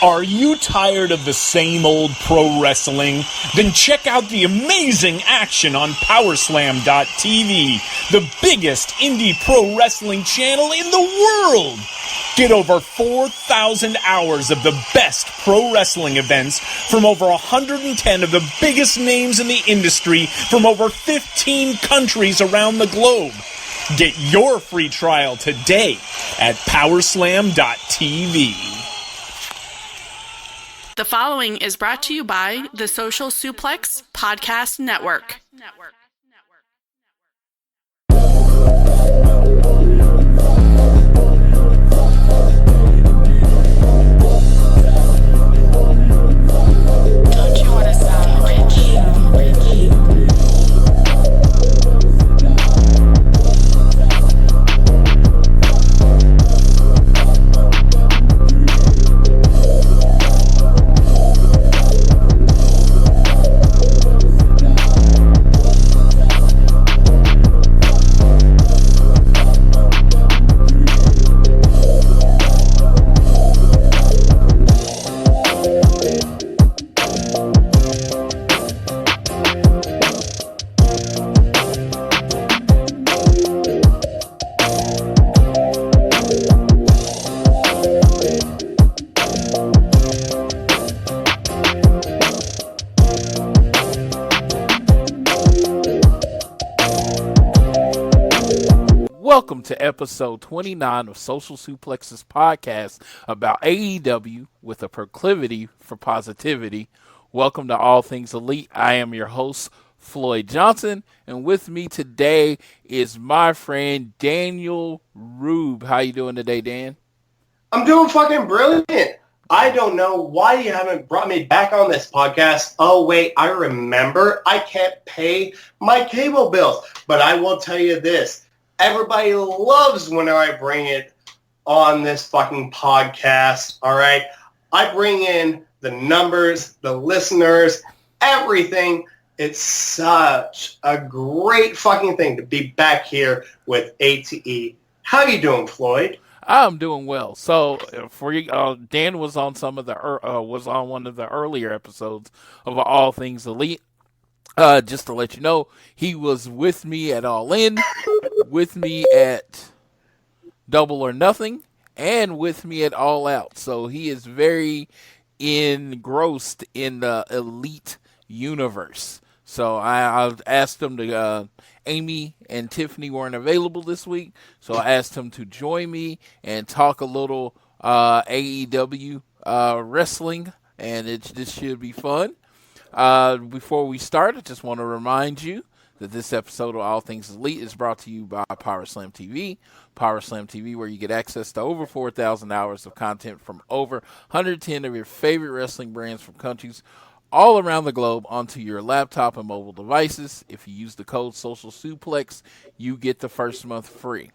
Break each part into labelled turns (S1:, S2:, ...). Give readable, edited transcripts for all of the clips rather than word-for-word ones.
S1: Are you tired of the same old pro wrestling? Then check out the amazing action on Powerslam.tv, the biggest indie pro wrestling channel in the world. Get over 4,000 hours of the best pro wrestling events from over 110 of the biggest names in the industry from over 15 countries around the globe. Get your free trial today at Powerslam.tv.
S2: The following is brought to you by the Social Suplex Podcast Network. Don't you want to sound rich?
S3: Welcome to episode 29 of Social Suplex's podcast about AEW with a proclivity for positivity. Welcome to All Things Elite. I am your host, Floyd Johnson, and with me today is my friend Daniel Rube. How you doing today, Dan?
S4: I'm doing fucking brilliant. I don't know why you haven't brought me back on this podcast. Oh, wait, I remember. I can't pay my cable bills. But I will tell you this. Everybody loves when I bring it on this fucking podcast, all right? I bring in the numbers, the listeners, everything. It's such a great fucking thing to be back here with ATE. How you doing, Floyd?
S3: I'm doing well. So, for you, Dan was on one of the earlier episodes of All Things Elite. Just to let you know, he was with me at All In, with me at Double or Nothing, and with me at All Out. So he is very engrossed in the Elite universe. So I've asked him to, Amy and Tiffany weren't available this week, so I asked him to join me and talk a little AEW wrestling, and this should be fun. Before we start, I just want to remind you that this episode of All Things Elite is brought to you by Powerslam TV. Powerslam TV, where you get access to over 4,000 hours of content from over 110 of your favorite wrestling brands from countries all around the globe onto your laptop and mobile devices. If you use the code Social Suplex, you get the first month free.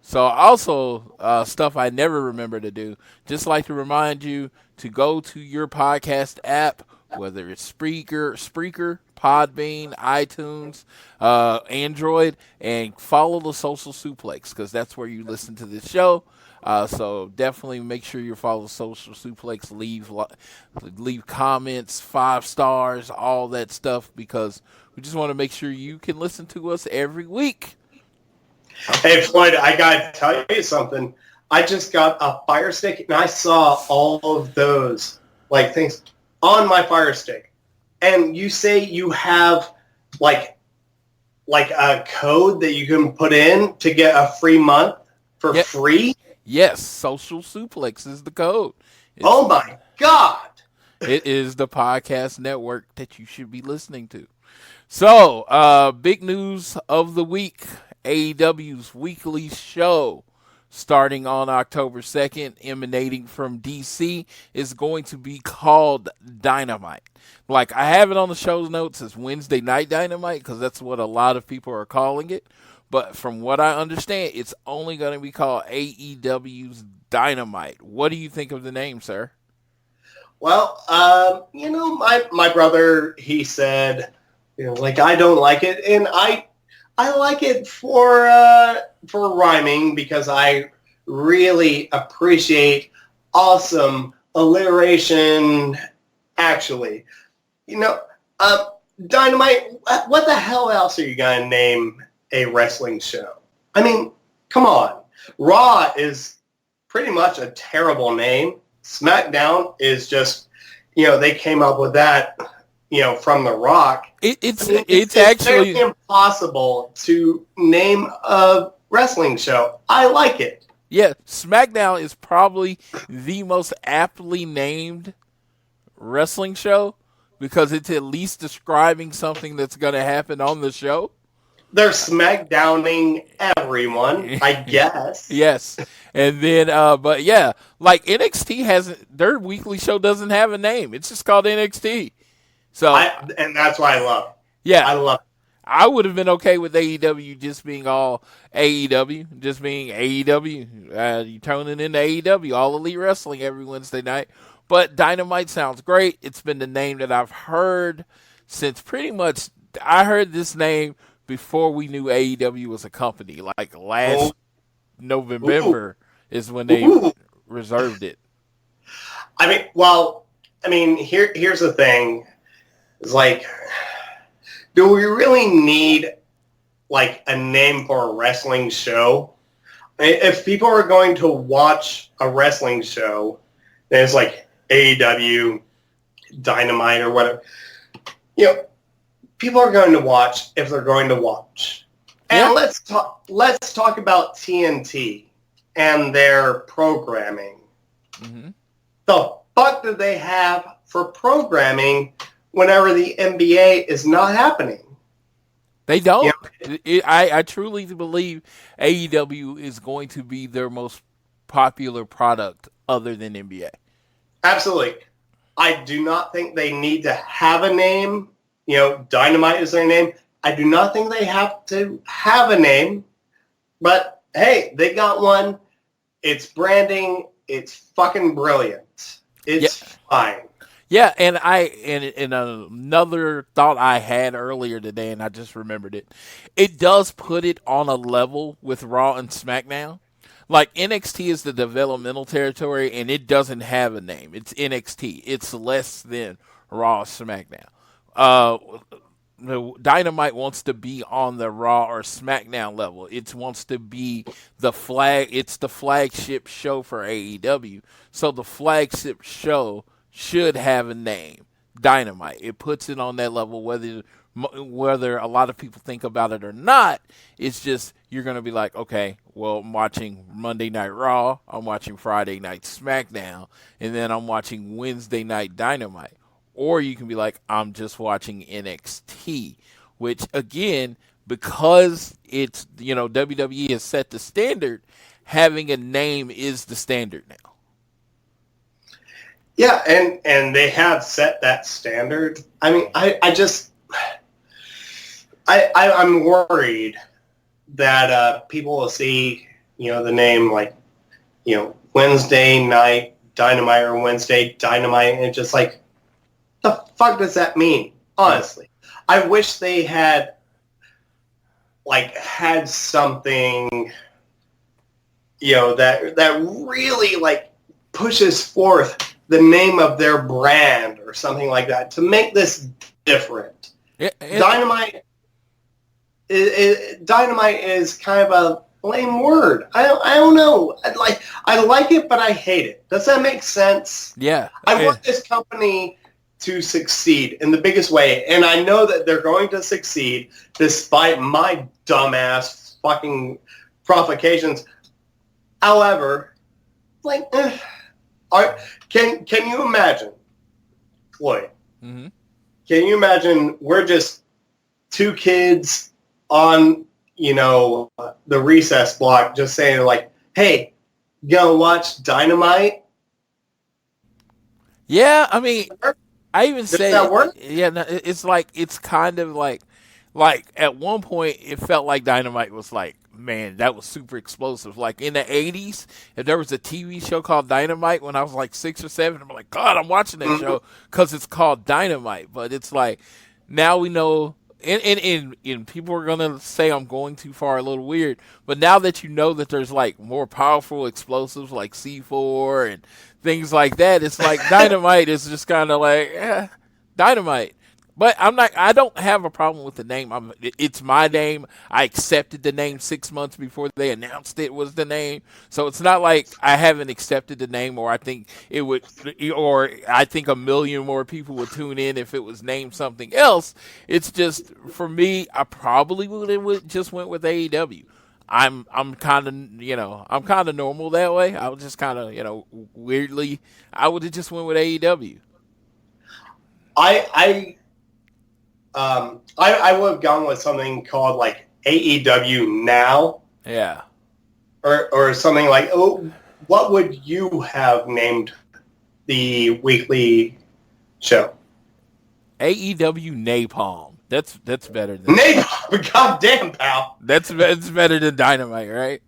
S3: So also, stuff I never remember to do, just like to remind you to go to your podcast app, whether it's Spreaker, Podbean, iTunes, Android, and follow the Social Suplex, because that's where you listen to this show. So definitely make sure you follow Social Suplex, leave comments, 5 stars, all that stuff, because we just want to make sure you can listen to us every week.
S4: Hey, Floyd, I got to tell you something. I just got a Fire Stick, and I saw all of those things on my Fire Stick. And you say you have like a code that you can put in to get a free month for free?
S3: Yes, Social Suplex is the code.
S4: Oh my God.
S3: It is the podcast network that you should be listening to. So, big news of the week. AEW's weekly show, starting on October 2nd, emanating from DC, is going to be called Dynamite. Like, I have it on the show notes as Wednesday Night Dynamite, because that's what a lot of people are calling it. But from what I understand, it's only going to be called AEW's Dynamite. What do you think of the name, sir?
S4: Well, my brother, he said, I don't like it. And I like it for rhyming, because I really appreciate awesome alliteration, actually. Dynamite, what the hell else are you going to name a wrestling show? I mean, come on. Raw is pretty much a terrible name. SmackDown is just, they came up with that, from The Rock.
S3: It's actually
S4: impossible to name a wrestling show. I like it.
S3: Yeah, SmackDown is probably the most aptly named wrestling show because it's at least describing something that's going to happen on the show.
S4: They're SmackDowning everyone, I guess.
S3: Yes. And then, but yeah, like NXT their weekly show doesn't have a name. It's just called NXT. So,
S4: and that's why I love it.
S3: Yeah.
S4: I love it.
S3: I would have been okay with AEW just being all AEW, just being AEW. You tuning in to AEW, All Elite Wrestling every Wednesday night. But Dynamite sounds great. It's been the name that I've heard since pretty much I heard this name before we knew AEW was a company. Like last November is when they reserved it.
S4: Here's the thing. It's like, do we really need like a name for a wrestling show? If people are going to watch a wrestling show, then it's like AEW, Dynamite, or whatever. People are going to watch if they're going to watch. And let's talk about TNT and their programming. Mm-hmm. The fuck do they have for programming whenever the NBA is not happening?
S3: They don't. I truly believe AEW is going to be their most popular product other than NBA.
S4: Absolutely. I do not think they need to have a name. Dynamite is their name. I do not think they have to have a name. But, hey, they got one. It's branding. It's fucking brilliant. It's fine.
S3: Yeah, and another thought I had earlier today, and I just remembered it. It does put it on a level with Raw and SmackDown. Like NXT is the developmental territory, and it doesn't have a name. It's NXT. It's less than Raw, SmackDown. Dynamite wants to be on the Raw or SmackDown level. It wants to be it's the flagship show for AEW. So the flagship show should have a name, Dynamite. It puts it on that level, whether a lot of people think about it or not. It's just you're going to be like, okay, well, I'm watching Monday Night Raw, I'm watching Friday Night SmackDown, and then I'm watching Wednesday Night Dynamite. Or you can be like, I'm just watching NXT, which again, because it's, WWE has set the standard, having a name is the standard now.
S4: Yeah, and they have set that standard. I mean, I'm worried that people will see, the name like, Wednesday Night Dynamite or Wednesday Dynamite, and it's just like, the fuck does that mean? Honestly, I wish they had something, that really pushes forth the name of their brand or something like that to make this different. Dynamite is kind of a lame word. I don't know. I like it, but I hate it. Does that make sense?
S3: Yeah.
S4: I want this company to succeed in the biggest way, and I know that they're going to succeed despite my dumbass fucking provocations. However, can you imagine, Floyd? Mm-hmm. Can you imagine we're just two kids on, the recess block just saying hey, you gonna watch Dynamite?
S3: Yeah, I mean, I even say,
S4: that work?
S3: Yeah, no, it's kind of like at one point it felt like Dynamite was man, that was super explosive. Like in the 80s, if there was a TV show called Dynamite when I was 6 or 7, I'm like, God, I'm watching that show because it's called Dynamite. But it's now we know, and people are going to say I'm going too far, a little weird, but now that you know that there's more powerful explosives like C4 and things like that. It's like Dynamite is just kind of like Dynamite. But I don't have a problem with the name. It's my name. I accepted the name 6 months before they announced it was the name. So it's not like I haven't accepted the name, or I think I think a million more people would tune in if it was named something else. It's just, for me, I probably would just went with AEW. I'm kind of normal that way. I was just kind of, weirdly, I would have just went with AEW.
S4: I would have gone with something called like AEW Now.
S3: Yeah.
S4: Or something like, what would you have named the weekly show?
S3: AEW Napalm. That's better than
S4: Napalm. Goddamn, pal.
S3: That's better than Dynamite, right?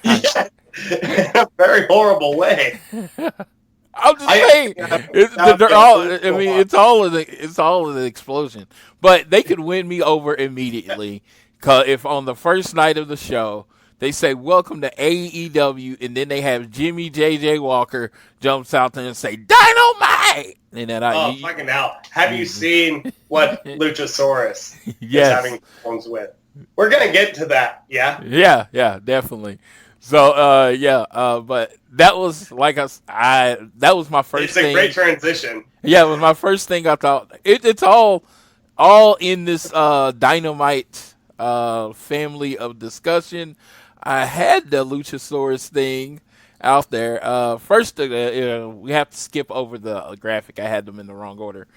S4: Yeah. In a very horrible way.
S3: I'm just saying, it's all of the explosion. But they could win me over immediately, 'cause if on the first night of the show they say "Welcome to AEW," and then they have Jimmy JJ Walker jumps out there and say "Dynamite," and then
S4: fucking hell! Have you seen what Luchasaurus is having problems with? We're gonna get to that, yeah.
S3: Yeah, definitely. So, but that was that was my first thing.
S4: It's a great transition.
S3: Yeah, it was my first thing. I thought it's all in this Dynamite family of discussion. I had the Luchasaurus thing out there. First, we have to skip over the graphic. I had them in the wrong order.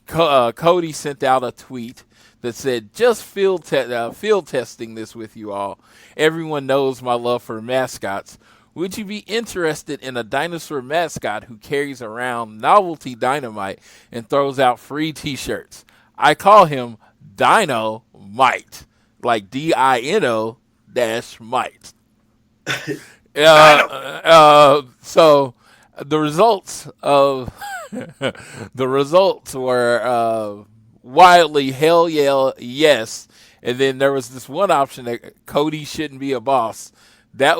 S3: Cody sent out a tweet that said, "Just field testing this with you all. Everyone knows my love for mascots. Would you be interested in a dinosaur mascot who carries around novelty dynamite and throws out free t-shirts? I call him Dino Mite, like DINO -Mite." So the results were wildly hell yeah, yes. And then there was this one option that Cody shouldn't be a boss. That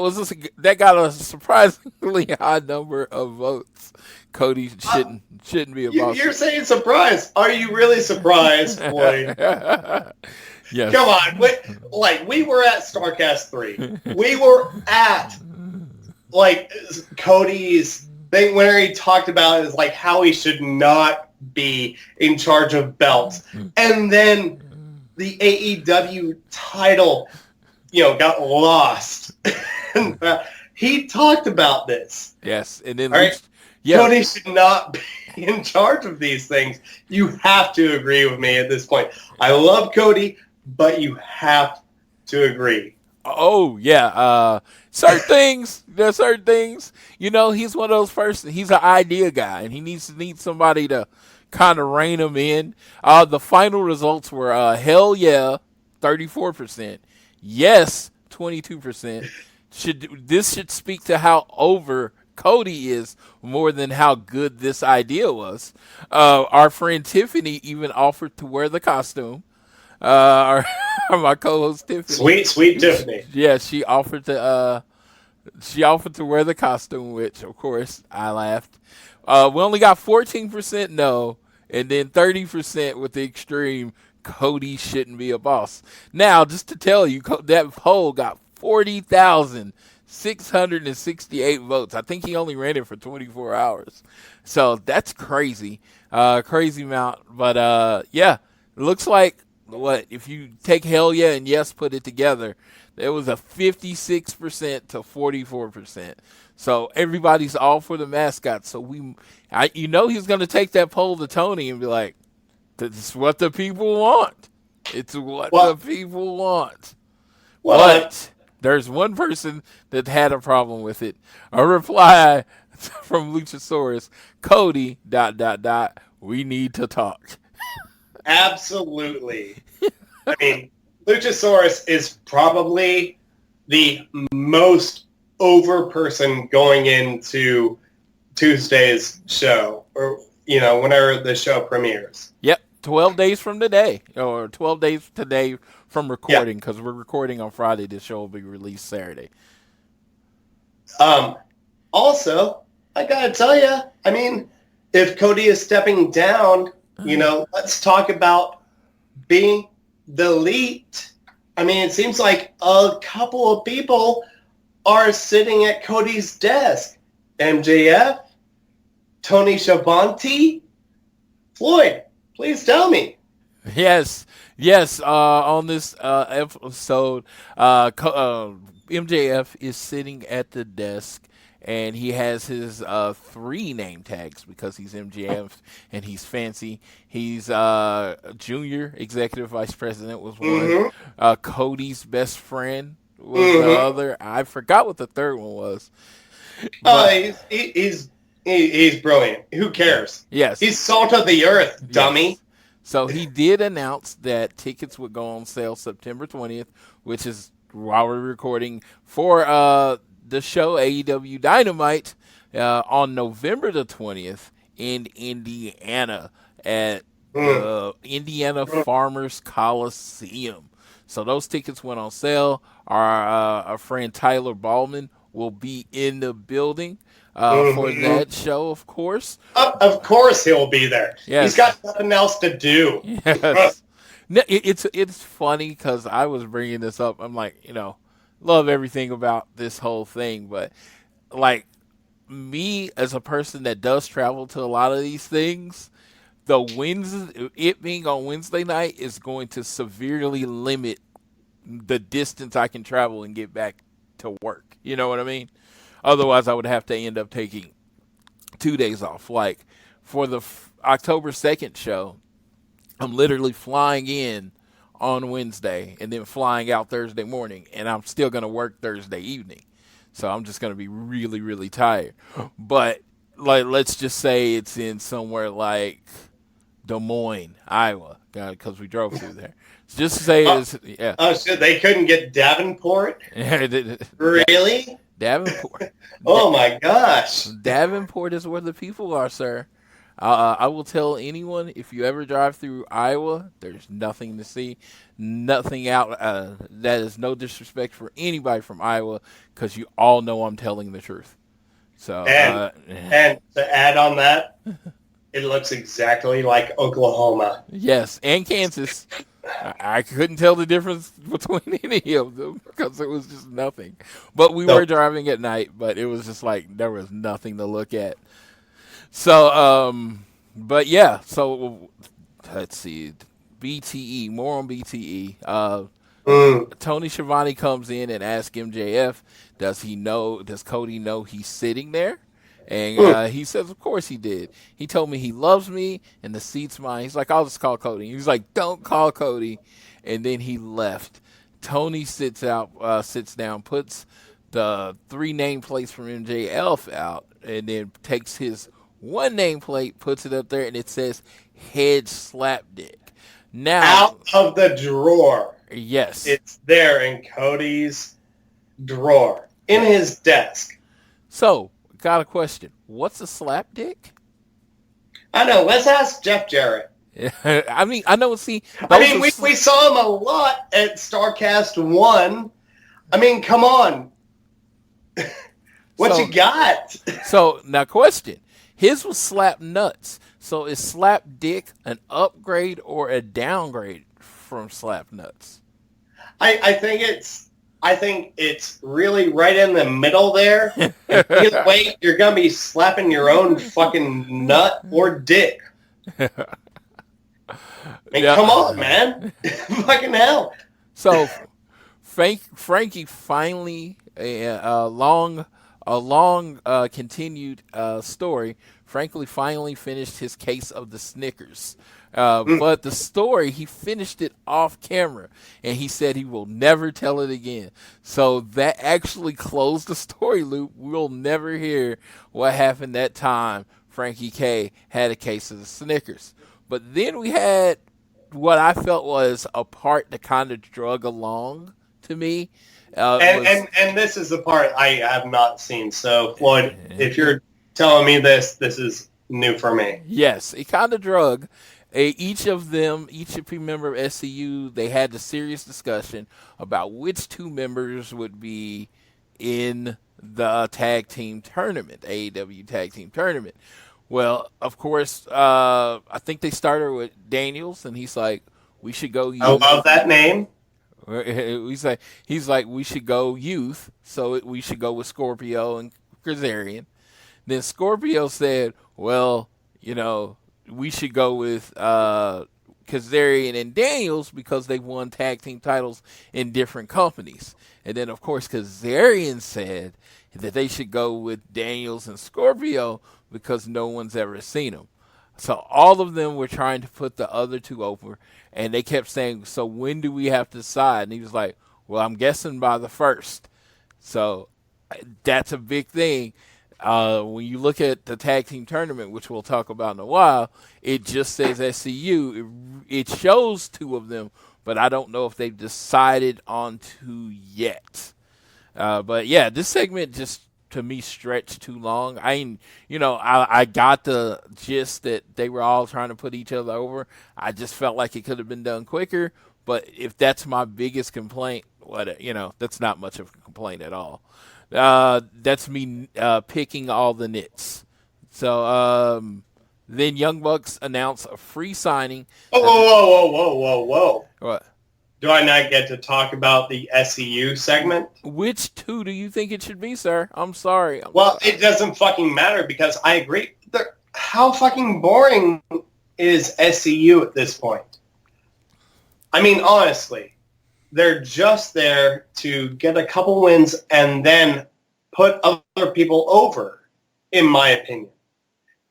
S3: got a surprisingly high number of votes. Cody shouldn't be a boss. You're
S4: saying surprise? Are you really surprised, boy?
S3: Yes.
S4: Come on, we were at Starcast 3. We were at Cody's thing where he talked about is how he should not be in charge of belts, and then the AEW title, got lost. And, he talked about this.
S3: Yes, and then
S4: Cody should not be in charge of these things. You have to agree with me at this point. I love Cody, but you have to agree.
S3: Oh yeah, certain things. There's certain things. He's one of those persons. He's an idea guy, and he needs somebody to kind of rein him in. The final results were hell yeah, 34%. Yes, 22%. This should speak to how over Cody is more than how good this idea was. Our friend Tiffany even offered to wear the costume. My co-host Tiffany.
S4: Sweet Tiffany.
S3: Yeah, she offered to wear the costume, which of course I laughed. We only got 14% no, and then 30% with the extreme Cody shouldn't be a boss. Now, just to tell you, that poll got 40,668 votes. I think he only ran it for 24 hours. So that's crazy. Crazy amount. But it looks like if you take hell yeah and yes, put it together, there was a 56% to 44%. So everybody's all for the mascot. So he's going to take that poll to Tony and be like, "This is what the people want. It's what the people want." But there's one person that had a problem with it. A reply from Luchasaurus, Cody ... We need to talk.
S4: Absolutely. I mean, Luchasaurus is probably the most over person going into Tuesday's show, or whenever the show premieres.
S3: Yep, 12 days from today, or 12 days today from recording, because we're recording on Friday. This show will be released Saturday.
S4: Also, I gotta tell you, I mean, if Cody is stepping down, let's talk about being the elite. I mean, it seems like a couple of people are sitting at Cody's desk. MJF, Tony Schiavone, Floyd. Please tell me.
S3: Yes. On this episode, MJF is sitting at the desk, and he has his 3 name tags because he's MJF and he's fancy. He's Junior Executive Vice President was one. Cody's best friend was the other. I forgot what the third one was.
S4: He's brilliant. Who cares?
S3: Yes.
S4: He's salt of the earth, dummy.
S3: Yes. So he did announce that tickets would go on sale September 20th, which is while we're recording, for the show AEW Dynamite on November the 20th in Indiana at Indiana Farmers Coliseum. So those tickets went on sale. Our friend Tyler Ballman will be in the building for that show, of course.
S4: Of course he'll be there.
S3: Yes.
S4: He's got nothing else to do.
S3: Yes. No, it's funny because I was bringing this up. I'm like, love everything about this whole thing, but like me as a person that does travel to a lot of these things, it being on Wednesday night is going to severely limit the distance I can travel and get back to work. You know what I mean? Otherwise, I would have to end up taking 2 days off. Like for the October 2nd show, I'm literally flying in on Wednesday and then flying out Thursday morning, and I'm still going to work Thursday evening. So I'm just going to be really, really tired. But like, let's just say it's in somewhere like Des Moines, Iowa, because we drove through there. Just say it's, yeah.
S4: Oh, shit, they couldn't get Davenport? Really?
S3: Davenport.
S4: Oh, my gosh.
S3: Davenport is where the people are, sir. I will tell anyone, if you ever drive through Iowa, there's nothing to see, nothing out. That is no disrespect for anybody from Iowa, because you all know I'm telling the truth. So,
S4: and to add on that, it looks exactly like Oklahoma.
S3: Yes, and Kansas. I couldn't tell the difference between any of them because it was just nothing. But we were driving at night, but it was just like there was nothing to look at. So, but yeah, so let's see. BTE, more on BTE. Tony Schiavone comes in and asks MJF, does Cody know he's sitting there? And he says, of course he did. He told me he loves me and the seat's mine. He's like, I'll just call Cody. He's like, don't call Cody. And then he left. Tony sits down, puts the 3 nameplates from MJF out, and then takes his 1 nameplate, puts it up there, and it says head slap dick. Now,
S4: out of the drawer.
S3: Yes.
S4: It's there in Cody's drawer, in his desk.
S3: So, got a question. What's a slap dick?
S4: I know. Let's ask Jeff Jarrett.
S3: I mean, I know. See,
S4: we saw him a lot at StarCast 1. I mean, come on. You got?
S3: So, now question. His was slap nuts. So, is slap dick an upgrade or a downgrade from slap nuts?
S4: I think it's really right in the middle there. Either way, you're going to be slapping your own fucking nut or dick. I mean, come on, man. Fucking hell.
S3: So, Frankie finally, a long continued story, Frankie finally finished his case of the Snickers. But the story, he finished it off camera, and he said he will never tell it again. So that actually closed the story loop. We'll never hear what happened that time Frankie K had a case of the Snickers. But then we had what I felt was a part that kind of drug along to me.
S4: And this is the part I have not seen. So, Floyd, if you're telling me this is new for me.
S3: Yes, it kind of drug. Each member of SCU, they had the serious discussion about which 2 members would be in the tag team tournament, AEW tag team tournament. Well, of course, I think they started with Daniels, and he's like, "We should go
S4: I
S3: youth."
S4: love that name.
S3: He's like, "We should go youth, so we should go with Scorpio and Kazarian." Then Scorpio said, "Well, we should go with Kazarian and Daniels because they've won tag team titles in different companies." And then, of course, Kazarian said that they should go with Daniels and Scorpio because no one's ever seen them. So all of them were trying to put the other two over, and they kept saying, "So when do we have to decide?" And he was like, "Well, I'm guessing by the 1st." So that's a big thing. When you look at the tag team tournament, which we'll talk about in a while, it just says SCU. It shows two of them, but I don't know if they've decided on two yet. But yeah, this segment just, to me, stretched too long. I got the gist that they were all trying to put each other over. I just felt like it could have been done quicker. But if that's my biggest complaint, that's not much of a complaint at all. That's me picking all the nits. So then Young Bucks announce a free signing.
S4: Whoa.
S3: What?
S4: Do I not get to talk about the SCU segment?
S3: Which two do you think it should be, sir? I'm sorry.
S4: It doesn't fucking matter because I agree. How fucking boring is SCU at this point? I mean, honestly, they're just there to get a couple wins and then put other people over, in my opinion.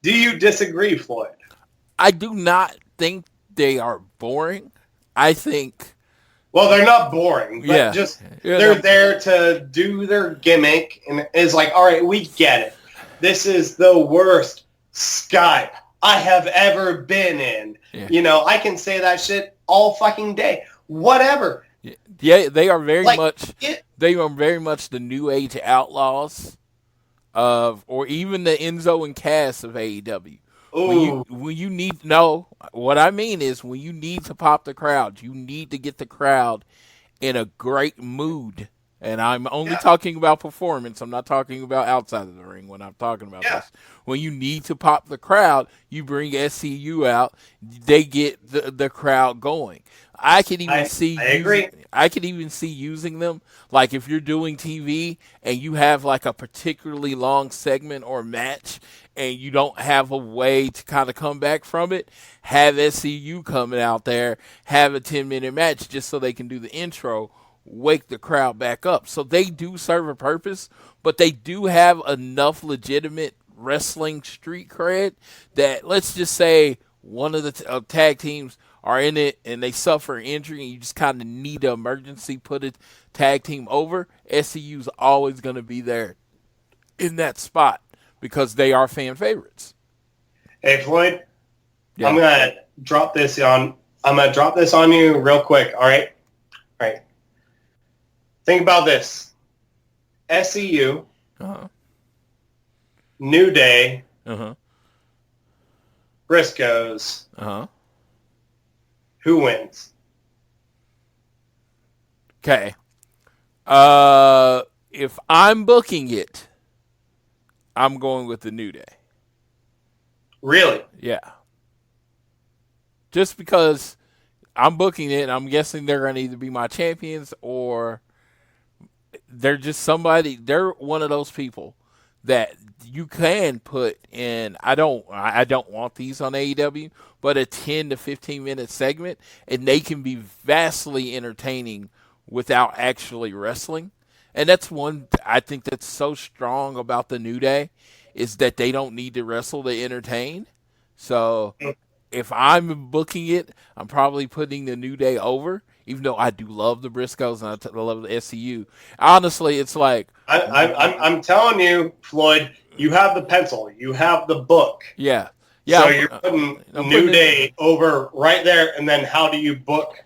S4: Do you disagree, Floyd?
S3: I do not think they are boring. I think...
S4: Well, they're not boring, but they're there to do their gimmick, and it's like, all right, we get it. This is the worst Skype I have ever been in. Yeah. I can say that shit all fucking day. Whatever.
S3: Yeah, they are very much. They are very much the New Age Outlaws or even the Enzo and Cass of AEW. When you need what I mean is when you need to pop the crowd, you need to get the crowd in a great mood. And I'm only talking about performance. I'm not talking about outside of the ring when I'm talking about this. When you need to pop the crowd, you bring SCU out. They get the crowd going. I could even see using them, like if you're doing TV and you have like a particularly long segment or match and you don't have a way to kind of come back from it, have SCU coming out there, have a 10-minute match just so they can do the intro, wake the crowd back up. So they do serve a purpose, but they do have enough legitimate wrestling street cred that, let's just say one of the tag teams are in it and they suffer injury and you just kind of need to emergency put a tag team over, SCU's always going to be there in that spot because they are fan favorites.
S4: Hey, Floyd, I'm going to drop this on you real quick, all right? All right. Think about this. SCU, New Day, Briscoes, who wins?
S3: Okay. If I'm booking it, I'm going with the New Day.
S4: Really?
S3: Yeah. Just because I'm booking it, I'm guessing they're going to either be my champions or they're just somebody. They're one of those people that you can put in. I don't want these on AEW, but a 10 to 15 minute segment, and they can be vastly entertaining without actually wrestling. And that's one I think that's so strong about the New Day is that they don't need to wrestle to entertain. So if I'm booking it, I'm probably putting the New Day over, even though I do love the Briscoes and I love the SCU. Honestly, it's like
S4: I'm telling you, Floyd, you have the pencil, you have the book.
S3: Yeah.
S4: So you're putting New Day over right there, and then how do you book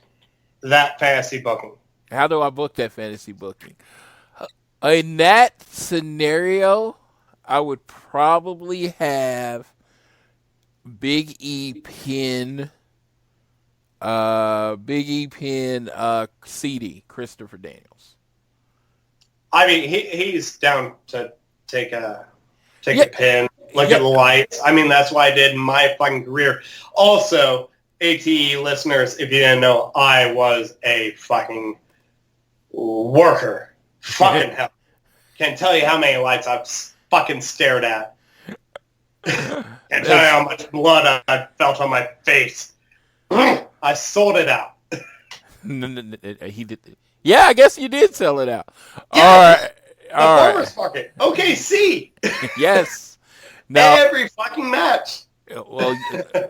S4: that fantasy booking?
S3: How do I book that fantasy booking? In that scenario, I would probably have Big E pin CD, Christopher Daniels.
S4: I mean, he's down to take a pin, look at the lights. I mean, that's what I did in my fucking career. Also, ATE listeners, if you didn't know, I was a fucking worker. Fucking hell. Can't tell you how many lights I've fucking stared at. Can't tell you how much blood I felt on my face. I sold it out.
S3: He did. Yeah, I guess you did sell it out.
S4: Yeah,
S3: All right.
S4: Farmers Market. OKC.
S3: Yes. Now,
S4: every fucking match.
S3: Well,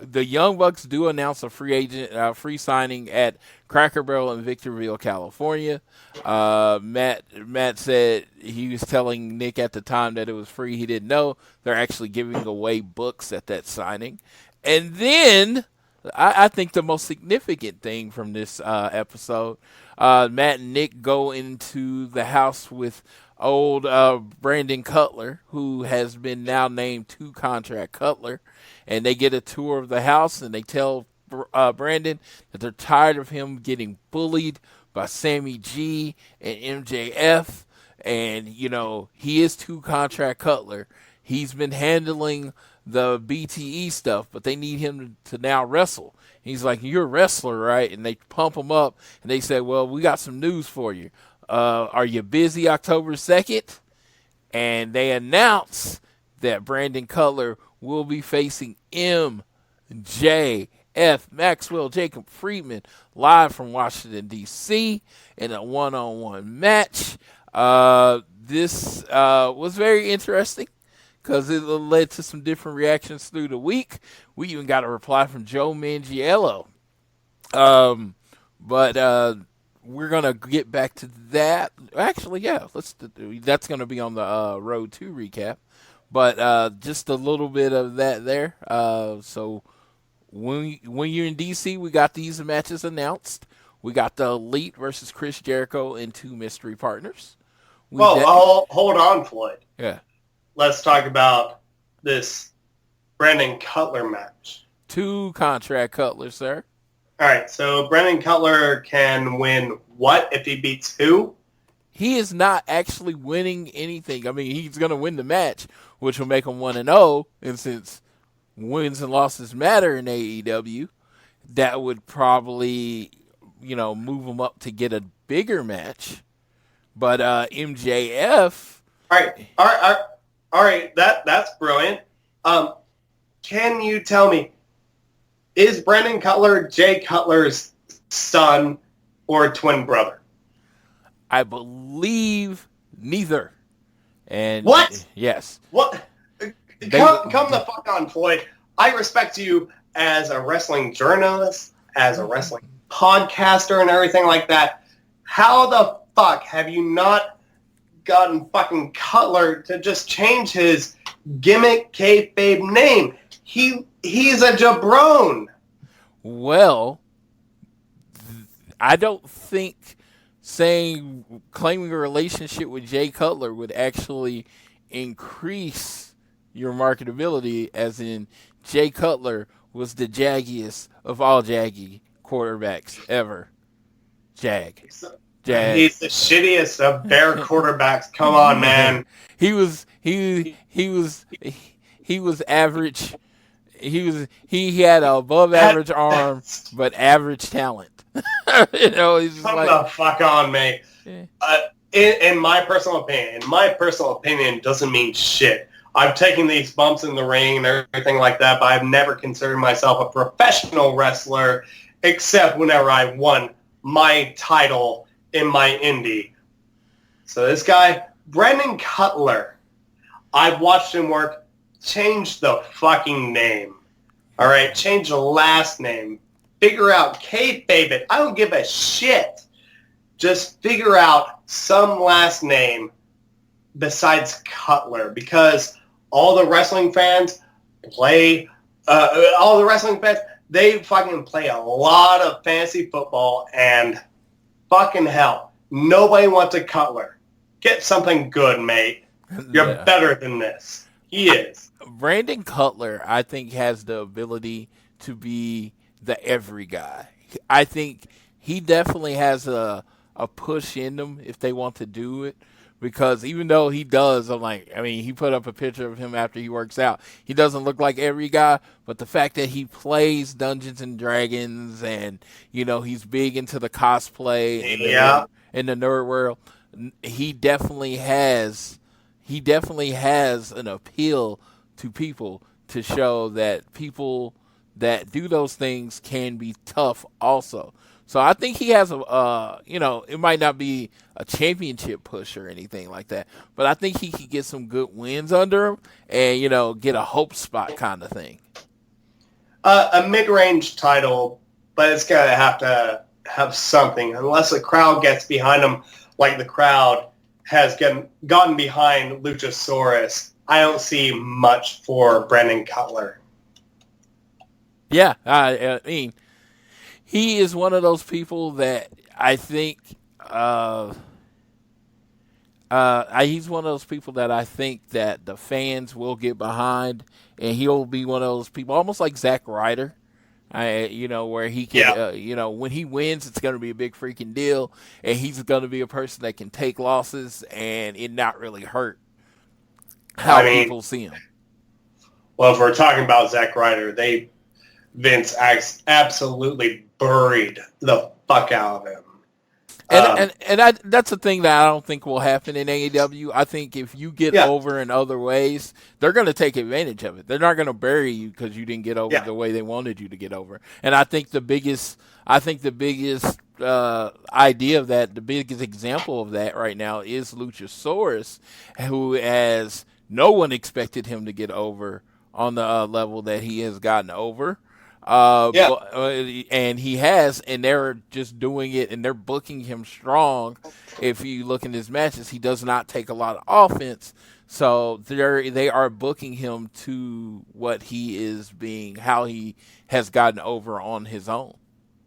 S3: the Young Bucks do announce a free signing at Cracker Barrel in Victorville, California. Matt said he was telling Nick at the time that it was free. He didn't know they're actually giving away books at that signing. And then I think the most significant thing from this episode, Matt and Nick go into the house with old Brandon Cutler, who has been now named 2-contract Cutler. And they get a tour of the house, and they tell Brandon that they're tired of him getting bullied by Sammy G and MJF. And, he is 2-contract Cutler. He's been handling the BTE stuff, but they need him to now wrestle. He's like, you're a wrestler, right? And they pump him up, and they say, well, we got some news for you. Are you busy October 2nd? And they announce that Brandon Cutler will be facing MJF, Maxwell Jacob Friedman, live from Washington, D.C. in a one-on-one match. This was very interesting because it led to some different reactions through the week. We even got a reply from Joe Manganiello. But we're going to get back to that. Actually, yeah, that's going to be on the Road 2 recap. But just a little bit of that there. So when you're in DC, we got these matches announced. We got the Elite versus Chris Jericho and 2 mystery partners.
S4: Hold on, Floyd.
S3: Yeah.
S4: Let's talk about this Brandon Cutler match.
S3: 2-contract Cutler, sir.
S4: All right, so Brandon Cutler can win what if he beats who?
S3: He is not actually winning anything. I mean, he's going to win the match, which will make him 1-0. And since wins and losses matter in AEW, that would probably, move him up to get a bigger match. But MJF.
S4: All right. That's brilliant. Can you tell me, is Brandon Cutler Jay Cutler's son or twin brother?
S3: I believe neither. And
S4: what?
S3: Yes.
S4: What? Come the fuck on, Floyd. I respect you as a wrestling journalist, as a wrestling podcaster, and everything like that. How the fuck have you not gotten fucking Cutler to just change his gimmick kayfabe name? He's a jabron.
S3: Well, I don't think claiming a relationship with Jay Cutler would actually increase your marketability, as in Jay Cutler was the jaggiest of all jaggy quarterbacks ever. Jag.
S4: He's the shittiest of bear quarterbacks. Come on, man.
S3: He was average. He had an above average arm, but average talent. He's just
S4: Come the fuck on, mate. Yeah. In my personal opinion, doesn't mean shit. I've taken these bumps in the ring and everything like that, but I've never considered myself a professional wrestler, except whenever I won my title in my indie. So this guy, Brandon Cutler, I've watched him work. Change the fucking name. All right? Change the last name. Figure out, kayfabe it. I don't give a shit. Just figure out some last name besides Cutler, because all the wrestling fans they fucking play a lot of fantasy football, and fucking hell, nobody wants a Cutler. Get something good, mate. You're better than this. He is.
S3: Brandon Cutler, I think, has the ability to be the every guy. I think he definitely has a push in them if they want to do it. because even though he does, he put up a picture of him after he works out. He doesn't look like every guy, but the fact that he plays Dungeons and Dragons and, he's big into the cosplay and in the nerd world, he definitely has an appeal to people to show that people that do those things can be tough also. So I think he has it might not be a championship push or anything like that, but I think he could get some good wins under him and, get a hope spot kind of thing.
S4: A mid-range title, but it's going to have something, unless the crowd gets behind him like the crowd has gotten behind Luchasaurus. I don't see much for Brandon Cutler.
S3: Yeah, I mean, he is one of those people that I think he's one of those people that I think that the fans will get behind, and he'll be one of those people, almost like Zack Ryder, where he can, when he wins, it's going to be a big freaking deal, and he's going to be a person that can take losses and it not really hurt how people see him.
S4: Well, if we're talking about Zack Ryder, Vince absolutely buried the fuck out of him.
S3: That's the thing that I don't think will happen in AEW. I think if you get over in other ways, they're going to take advantage of it. They're not going to bury you because you didn't get over the way they wanted you to get over. And I think the biggest idea of that, the biggest example of that right now is Luchasaurus, who has no one expected him to get over on the level that he has gotten over. And he has, and they're just doing it, and they're booking him strong. If you look in his matches, he does not take a lot of offense, so they are booking him to what he is being, how he has gotten over on his own.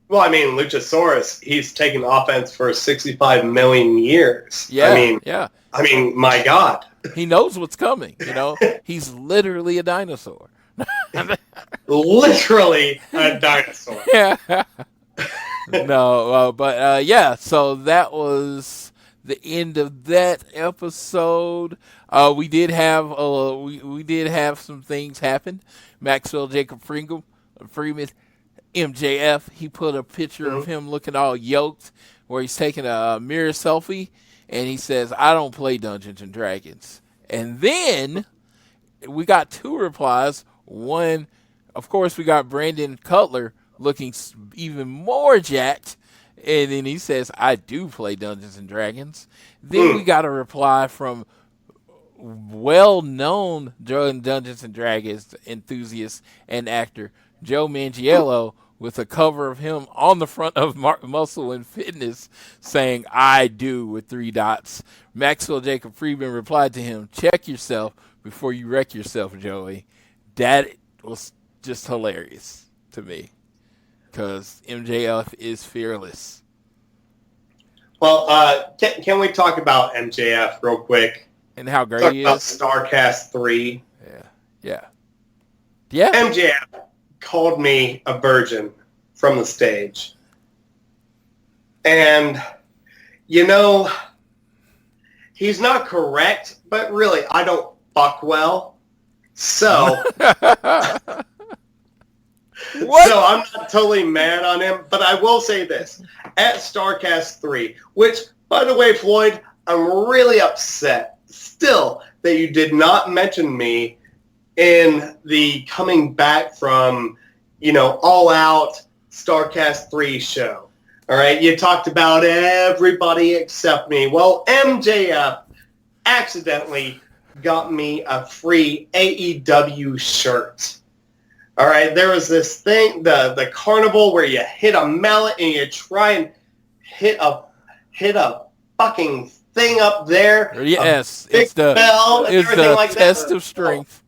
S4: Well, I mean, Luchasaurus, he's taken offense for 65 million years.
S3: Yeah.
S4: I mean, my God.
S3: He knows what's coming, He's literally a dinosaur.
S4: Literally a dinosaur.
S3: Yeah. So that was the end of that episode. We did have some things happen. Maxwell Jacob Freeman, MJF, he put a picture of him looking all yoked where he's taking a mirror selfie, and he says, "I don't play Dungeons and Dragons." And then we got two replies. One, of course, we got Brandon Cutler looking even more jacked, and then he says, "I do play Dungeons and Dragons." Then we got a reply from well-known Dungeons and Dragons enthusiast and actor Joe Manganiello, with a cover of him on the front of Muscle and Fitness saying, "I do," with 3 dots. Maxwell Jacob Freeman replied to him, "Check yourself before you wreck yourself, Joey." That was just hilarious to me because MJF is fearless.
S4: Well, can we talk about MJF real quick?
S3: And how great
S4: talk
S3: he
S4: about
S3: is?
S4: StarCast 3.
S3: Yeah.
S4: MJF called me a virgin from the stage. And, he's not correct, but really, I don't fuck well. So,
S3: What?
S4: So I'm not totally mad on him, but I will say this. At StarCast 3, which, by the way, Floyd, I'm really upset still that you did not mention me in the coming back from, All Out StarCast 3 show. All right, you talked about everybody except me. Well, MJF accidentally got me a free AEW shirt. All right, there was this thing, the carnival where you hit a mallet and you try and hit a fucking thing up there.
S3: Yes,
S4: it's the bell and everything like
S3: test
S4: that.
S3: of strength.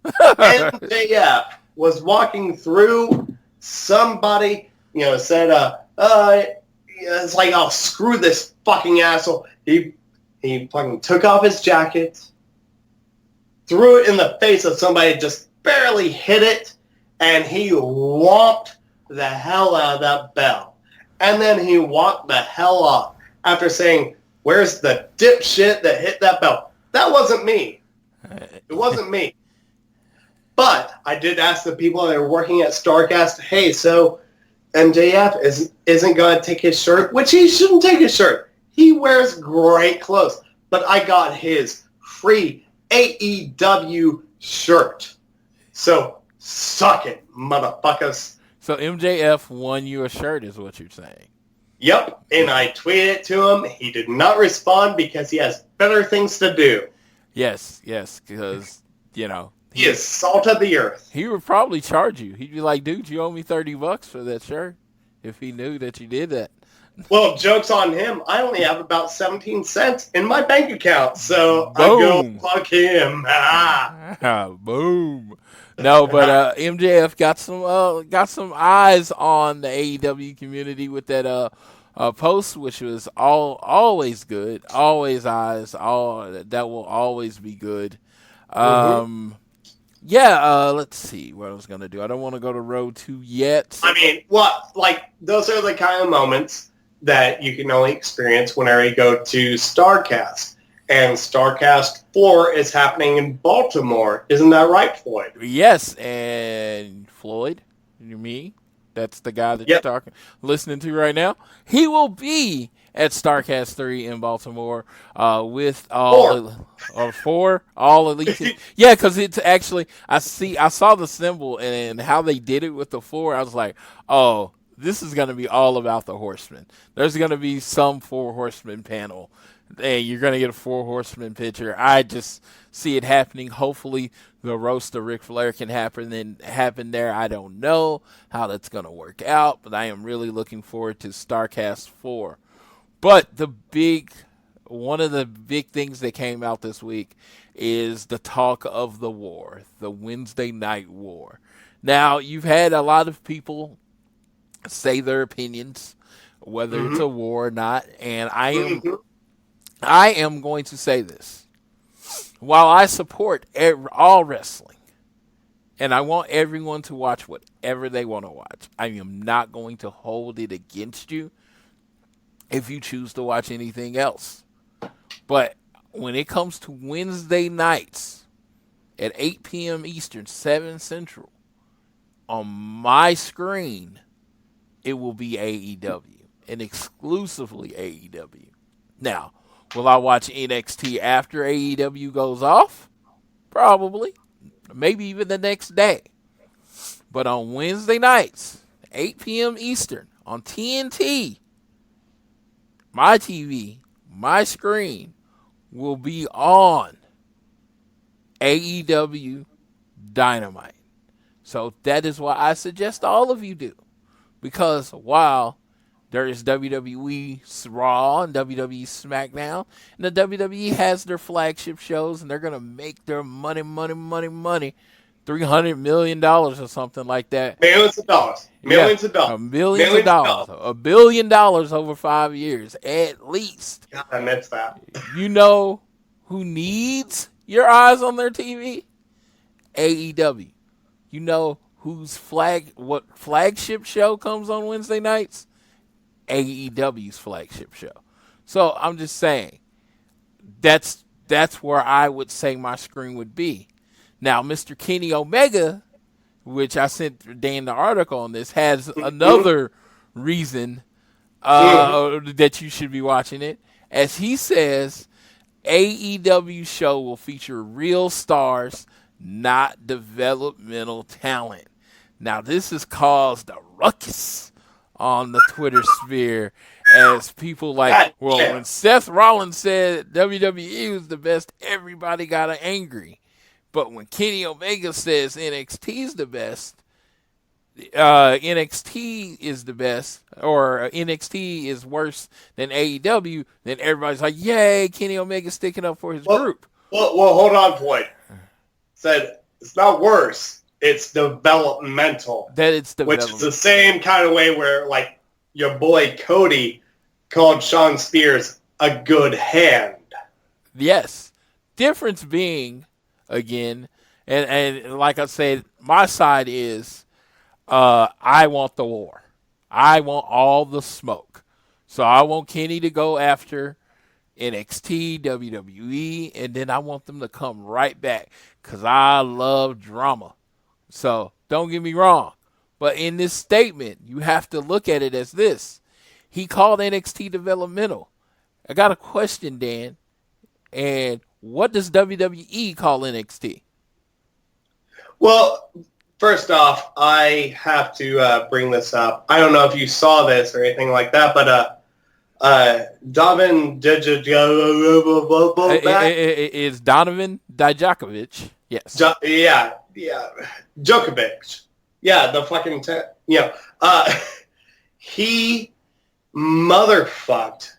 S4: MJF was walking through. Somebody, said, it's like, "Oh, screw this fucking asshole." He fucking took off his jacket, threw it in the face of somebody, just barely hit it, and he whomped the hell out of that bell. And then he walked the hell off after saying, Where's the dipshit that hit that belt? That wasn't me. It wasn't me. But I did ask the people that are working at StarCast, hey, so MJF isn't going to take his shirt, which he shouldn't take his shirt. He wears great clothes. But I got his free AEW shirt. So suck it, motherfuckers.
S3: So MJF won you a shirt is what you're saying.
S4: Yep, and I tweeted it to him. He did not respond because he has better things to do.
S3: Yes, because, you know.
S4: He is salt of the earth.
S3: He would probably charge you. He'd be like, dude, you owe me $30 for that shirt if he knew that you did that.
S4: Well, joke's on him. I only have about 17 cents in my bank account, so
S3: Boom.
S4: I go fuck him.
S3: Boom. No, but MJF got some eyes on the AEW community with that post, which was always good, always eyes, that will always be good. Let's see what I was gonna do. I don't want to go to Road 2 yet.
S4: I mean, those are the kind of moments that you can only experience whenever you go to StarCast. And StarCast 4 is happening in Baltimore. Isn't that right, Floyd?
S3: Yes, and Floyd, me, that's the guy that you're listening to right now. He will be at StarCast 3 in Baltimore with all elite. Yeah, because it's actually I saw the symbol and how they did it with the 4. I was like, oh, this is going to be all about the Horsemen. There's going to be some 4 Horsemen panel. And you're going to get a 4 Horsemen picture. I just see it happening. Hopefully the roast of Ric Flair can happen there. I don't know how that's going to work out, but I am really looking forward to StarCast 4. But one of the big things that came out this week is the talk of the war, the Wednesday Night War. Now, you've had a lot of people say their opinions, whether it's a war or not, and I am going to say this. While I support all wrestling, and I want everyone to watch whatever they want to watch, I am not going to hold it against you if you choose to watch anything else. But when it comes to Wednesday nights at 8 p.m. Eastern, 7 Central, on my screen, it will be AEW, and exclusively AEW. Now, will I watch NXT after AEW goes off? Probably. Maybe even the next day. But on Wednesday nights, 8 p.m. Eastern, on TNT, my TV, my screen, will be on AEW Dynamite. So that is why I suggest all of you do. Because while there is WWE Raw and WWE SmackDown, and the WWE has their flagship shows, and they're going to make their money, $300 million or something like that.
S4: Millions of dollars. Millions of dollars.
S3: $1 billion over 5 years, at least.
S4: God, I missed that.
S3: You know who needs your eyes on their TV? AEW. You know whose flagship show comes on Wednesday nights? AEW's flagship show. So I'm just saying, that's where I would say my screen would be. Now, Mr. Kenny Omega, which I sent Dan the article on this, has another reason that you should be watching it. As he says, AEW show will feature real stars, not developmental talent. Now, this has caused a ruckus on the Twitter sphere as people when Seth Rollins said WWE was the best, everybody got angry. But when Kenny Omega says NXT is the best, NXT is the best, or NXT is worse than AEW, then everybody's like, yay, Kenny Omega's sticking up for his group.
S4: Well, hold on, Floyd. Said it's not worse. It's developmental. Which is the same kind of way where, like, your boy Cody called Shawn Spears a good hand.
S3: Yes. Difference being, again, and like I said, my side is I want the war. I want all the smoke. So I want Kenny to go after NXT, WWE, and then I want them to come right back because I love drama. So don't get me wrong. But in this statement, you have to look at it as this. He called NXT developmental. I got a question, Dan. And what does WWE call NXT?
S4: Well, first off, I have to bring this up. I don't know if you saw this or anything like that, but Donovan
S3: is Donovan Dijakovic. Yes.
S4: Yeah. Djokovic. Yeah, the fucking he motherfucked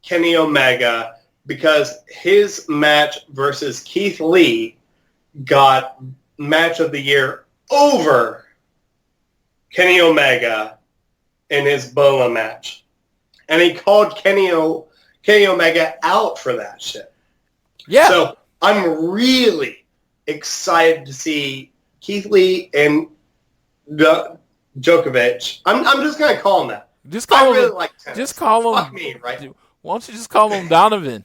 S4: Kenny Omega because his match versus Keith Lee got match of the year over Kenny Omega in his Bola match. And he called Kenny Omega out for that shit.
S3: Yeah.
S4: So I'm really excited to see Keith Lee and Djokovic. I'm just gonna call him that.
S3: Just call him.
S4: Really like tennis.
S3: Just call him.
S4: Fuck me, right?
S3: Why don't you just call him Donovan?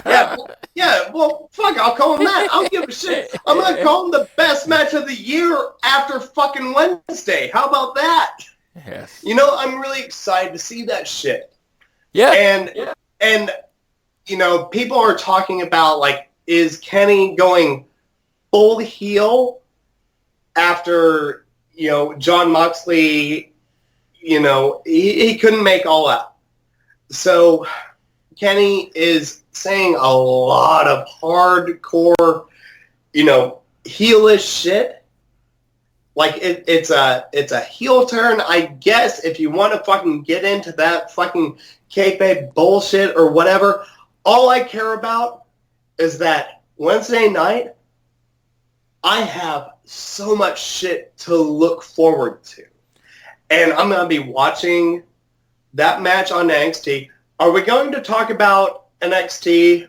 S4: Well, fuck, I'll call him that. I don't give a shit. I'm gonna call him the best match of the year after fucking Wednesday. How about that?
S3: Yes.
S4: You know, I'm really excited to see that shit.
S3: Yeah.
S4: And you know, people are talking about, like, is Kenny going full heel after, you know, John Moxley, you know, he couldn't make All Out. So Kenny is saying a lot of hardcore, you know, heelish shit. Like, it's a heel turn, I guess, if you want to fucking get into that fucking kayfabe bullshit or whatever. All I care about is that Wednesday night, I have so much shit to look forward to. And I'm going to be watching that match on NXT. Are we going to talk about NXT,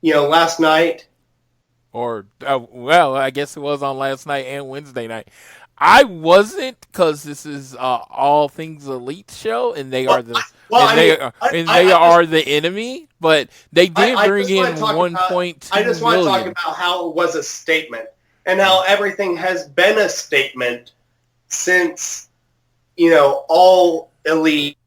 S4: you know, last night?
S3: Or, well, I guess it was on last night and Wednesday night. I wasn't, because this is All Things Elite show, and they are the the enemy. But they did bring in 1.2 million.
S4: I just want to talk about how it was a statement and how everything has been a statement since, you know, All Elite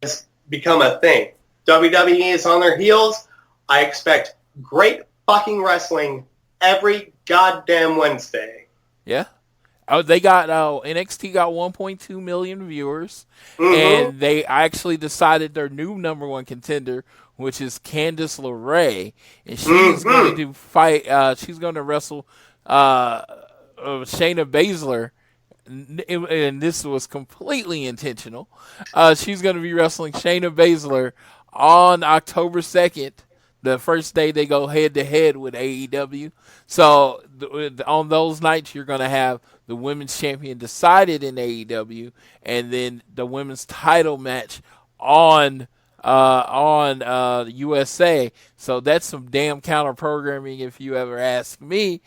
S4: has become a thing. WWE is on their heels. I expect great fucking wrestling every goddamn Wednesday.
S3: Yeah. Oh, they got NXT got 1.2 million viewers,
S4: Mm-hmm.
S3: and they actually decided their new number one contender, which is Candice LeRae, and she's going to fight. She's going to wrestle Shayna Baszler, and this was completely intentional. She's going to be wrestling Shayna Baszler on October 2nd. The first day they go head-to-head with AEW. So on those nights, you're going to have the women's champion decided in AEW, and then the women's title match on USA. So that's some damn counter-programming, if you ever ask me.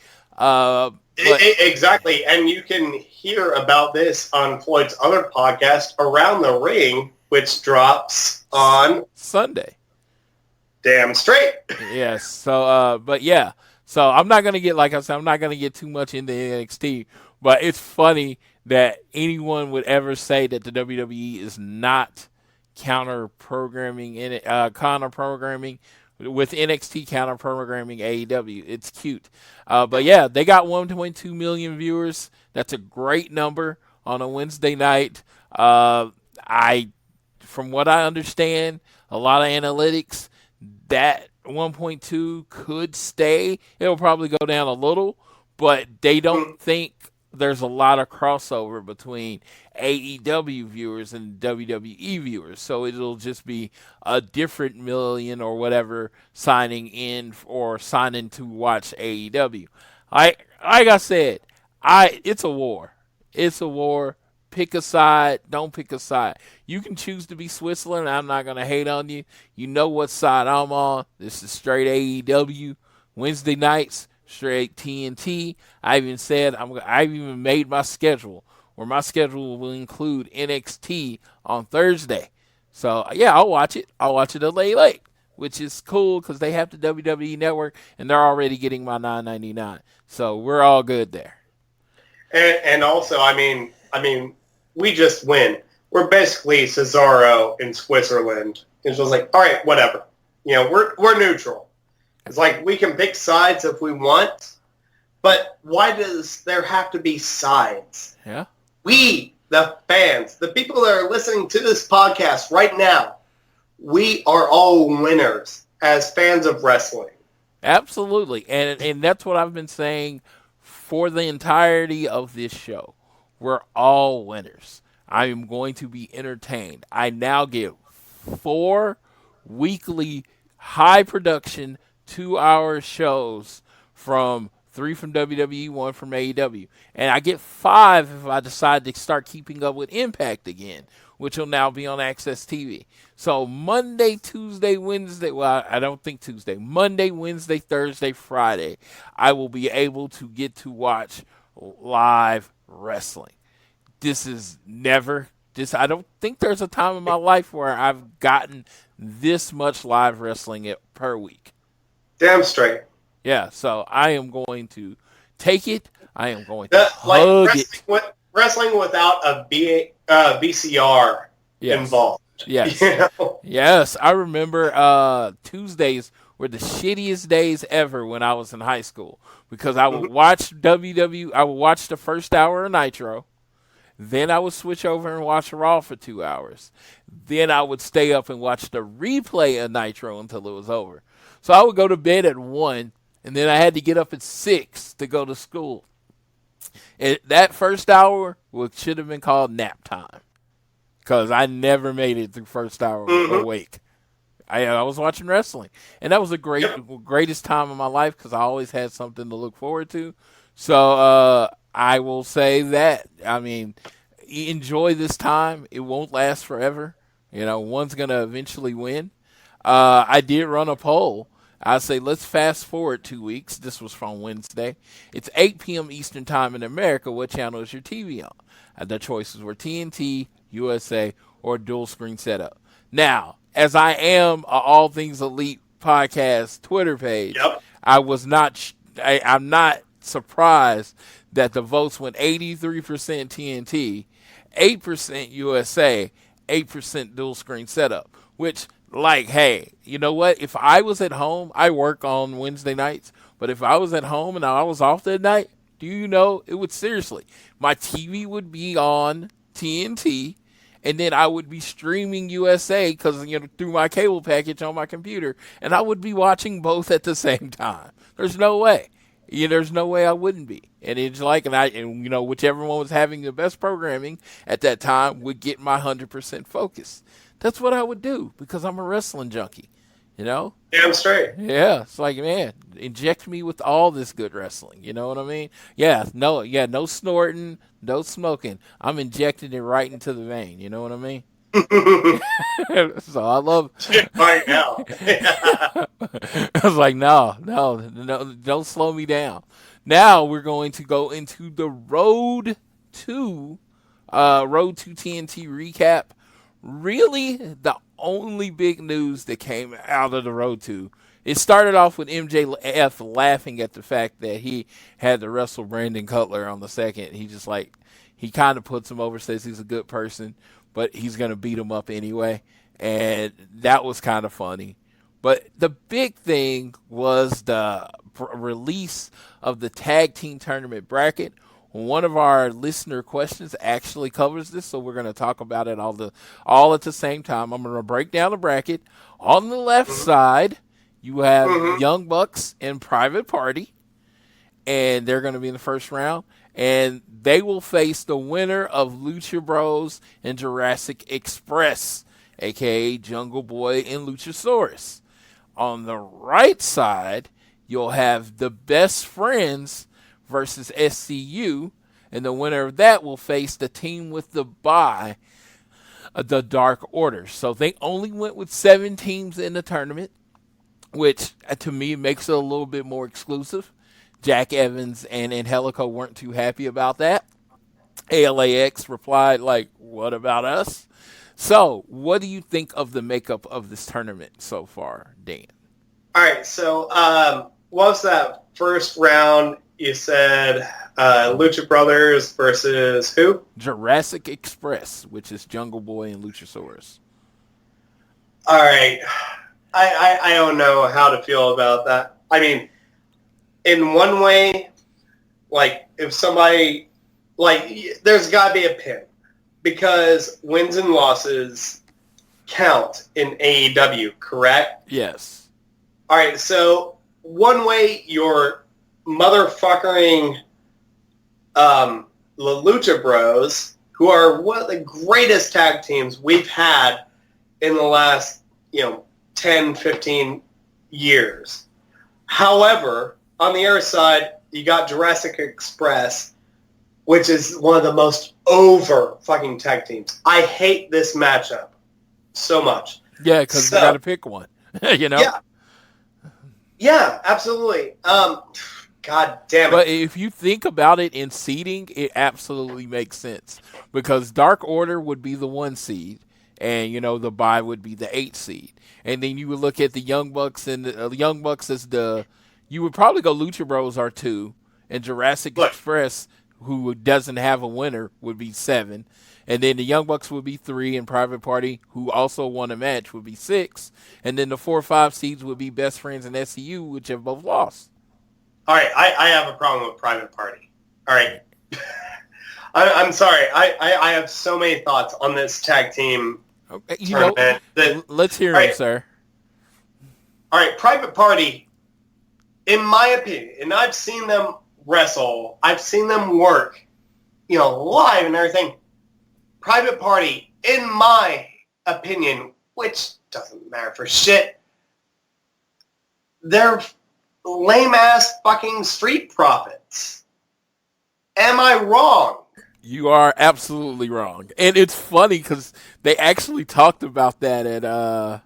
S4: Exactly. And you can hear about this on Floyd's other podcast, Around the Ring, which drops on
S3: Sunday.
S4: Damn straight.
S3: Yes. So, but yeah. So I'm not gonna get, like I said, I'm not gonna get too much into NXT. But it's funny that anyone would ever say that the WWE is not counter programming with NXT counter programming AEW. It's cute. But yeah, they got 1.2 million viewers. That's a great number on a Wednesday night. From what I understand, a lot of analytics, that 1.2 could stay. It'll probably go down a little, but they don't think there's a lot of crossover between AEW viewers and WWE viewers. So it'll just be a different million or whatever signing in or signing to watch AEW. Like I said, it's a war. It's a war. Pick a side. Don't pick a side. You can choose to be Switzerland. I'm not going to hate on you. You know what side I'm on. This is straight AEW. Wednesday nights, straight TNT. I even made my schedule, where my schedule will include NXT on Thursday. So, yeah, I'll watch it. I'll watch it a late. which is cool because they have the WWE Network, and they're already getting my $9.99. So we're all good there.
S4: And also, I mean, we just win. We're basically Cesaro in Switzerland. It's just like, all right, whatever. You know, we're neutral. It's like we can pick sides if we want, but why does there have to be sides?
S3: Yeah.
S4: We, the fans, the people that are listening to this podcast right now, we are all winners as fans of wrestling.
S3: Absolutely. And that's what I've been saying for the entirety of this show. We're all winners. I am going to be entertained. I now get 4 weekly high production 2-hour shows, from 3 from WWE, 1 from AEW. And I get 5 if I decide to start keeping up with Impact again, which will now be on Access TV. So Monday, Tuesday, Wednesday, well, I don't think Tuesday, Monday, Wednesday, Thursday, Friday, I will be able to get to watch live wrestling. I don't think there's a time in my life where I've gotten this much live wrestling per week.
S4: Damn straight.
S3: Yeah, so I am going to take it. I am going to hug it.
S4: Wrestling without a VCR involved.
S3: Yes.
S4: You know?
S3: Yes, I remember Tuesdays were the shittiest days ever when I was in high school, because I would watch I would watch the first hour of Nitro. Then I would switch over and watch Raw for 2 hours. Then I would stay up and watch the replay of Nitro until it was over. So I would go to bed at 1, and then I had to get up at 6 to go to school. And that first hour should have been called nap time, because I never made it through first hour awake. I was watching wrestling, and that was the greatest time of my life, because I always had something to look forward to. So I will say that, I mean, enjoy this time. It won't last forever. You know, one's going to eventually win. I did run a poll. I say let's fast forward 2 weeks. This was from Wednesday. It's 8 p.m. Eastern Time in America. What channel is your TV on? The choices were TNT, USA, or dual screen setup. Now, as I am a All Things Elite podcast Twitter page, I'm not surprised that the votes went 83% TNT, 8% USA, 8% dual screen setup, which, like, hey, you know what? If I was at home, I work on Wednesday nights, but if I was at home and I was off that night, do you know, it would seriously, my TV would be on TNT, and then I would be streaming USA, because, you know, through my cable package on my computer, and I would be watching both at the same time. There's no way. There's no way I wouldn't be. And it's like, and you know, whichever one was having the best programming at that time would get my 100% focus. That's what I would do, because I'm a wrestling junkie, you know?
S4: Damn straight.
S3: Yeah, it's like, man, inject me with all this good wrestling, you know what I mean? No snorting, no smoking. I'm injecting it right into the vein, you know what I mean? So I love
S4: right now.
S3: I was like, no, don't slow me down. Now we're going to go into the Road to TNT recap. Really, the only big news that came out of the Road to, it started off with MJF laughing at the fact that he had to wrestle Brandon Cutler on the second. He kind of puts him over, says he's a good person, but he's going to beat him up anyway. And that was kind of funny. But the big thing was the release of the tag team tournament bracket. One of our listener questions actually covers this, so we're going to talk about it all at the same time. I'm going to break down the bracket. On the left side, you have Young Bucks and Private Party, and they're going to be in the first round. And they will face the winner of Lucha Bros and Jurassic Express, a.k.a. Jungle Boy and Luchasaurus. On the right side, you'll have the Best Friends versus SCU, and the winner of that will face the team with the bye, the Dark Order. So they only went with 7 teams in the tournament, which to me makes it a little bit more exclusive. Jack Evans and Angelico weren't too happy about that. ALAX replied, like, what about us? So, what do you think of the makeup of this tournament so far, Dan?
S4: All right, so what was that first round? You said Lucha Brothers versus who?
S3: Jurassic Express, which is Jungle Boy and Luchasaurus.
S4: All right, I don't know how to feel about that. I mean, in one way, like if somebody, like there's got to be a pin because wins and losses count in AEW, correct?
S3: Yes.
S4: All right, so one way you're motherfuckering the Lucha Bros, who are one of the greatest tag teams we've had in the last, 10, 15 years. However, on the other side, you got Jurassic Express, which is one of the most over fucking tag teams. I hate this matchup so much.
S3: Yeah, because you got to pick one.
S4: Yeah, absolutely. God damn it.
S3: But if you think about it in seeding, it absolutely makes sense. Because Dark Order would be the 1 seed, and, the bye would be the 8 seed. And then you would look at the Young Bucks, and the Young Bucks as you would probably go Lucha Bros are 2, and Jurassic Express, who doesn't have a winner, would be 7. And then the Young Bucks would be 3, and Private Party, who also won a match, would be 6. And then the 4 or 5 seeds would be Best Friends and SCU, which have both lost.
S4: All right, I have a problem with Private Party. All right. I'm sorry. I have so many thoughts on this tag team tournament.
S3: Let's hear them, sir.
S4: All right, Private Party, in my opinion, and I've seen them wrestle, I've seen them work, live and everything. Private Party, in my opinion, which doesn't matter for shit, they're lame-ass fucking Street Profits. Am I wrong?
S3: You are absolutely wrong. And it's funny because they actually talked about that on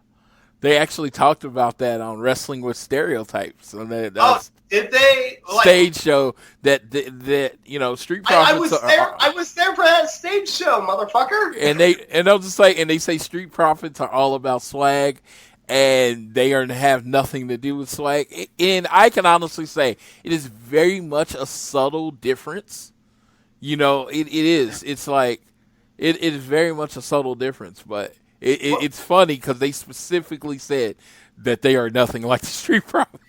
S3: Wrestling with Stereotypes. So
S4: did they?
S3: Stage show that Street Profits.
S4: I was there for that stage show, motherfucker.
S3: And they say Street Profits are all about swag, and they have nothing to do with swag. And I can honestly say it is very much a subtle difference. It is. It's like it is very much a subtle difference, but it's funny because they specifically said that they are nothing like the Street Profits.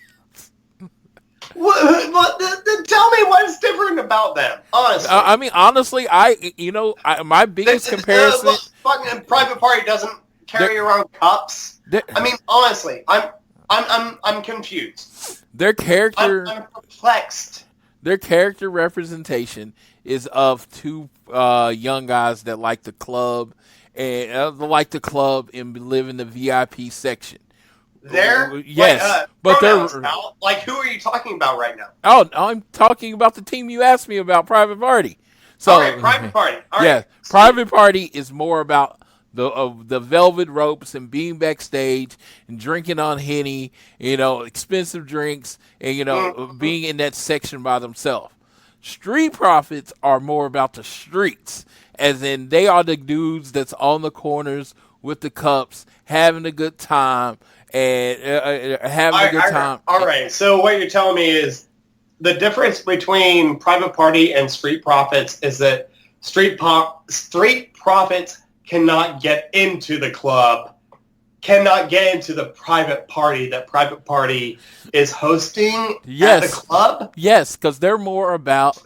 S4: Tell me what's different about them, honestly.
S3: I mean, honestly, my biggest comparison.
S4: Fucking Private Party doesn't carry around cups. I mean, honestly, I'm confused.
S3: Their character,
S4: I'm perplexed.
S3: Their character representation is of 2 young guys that like the club and live in the VIP section.
S4: Yes,
S3: but they're
S4: like, who are you talking about right now?
S3: Oh, I'm talking about the team you asked me about, Private Party. So,
S4: all right, Private Party. All right.
S3: Private Party is more about the velvet ropes and being backstage and drinking on Henny, expensive drinks, and being in that section by themselves. Street Profits are more about the streets, as in they are the dudes that's on the corners with the cups, having a good time, and having a good time.
S4: All right, so what you're telling me is the difference between Private Party and Street Profits is that Street Profits cannot get into the club, cannot get into the private party that Private Party is hosting at the club?
S3: Yes, because they're more about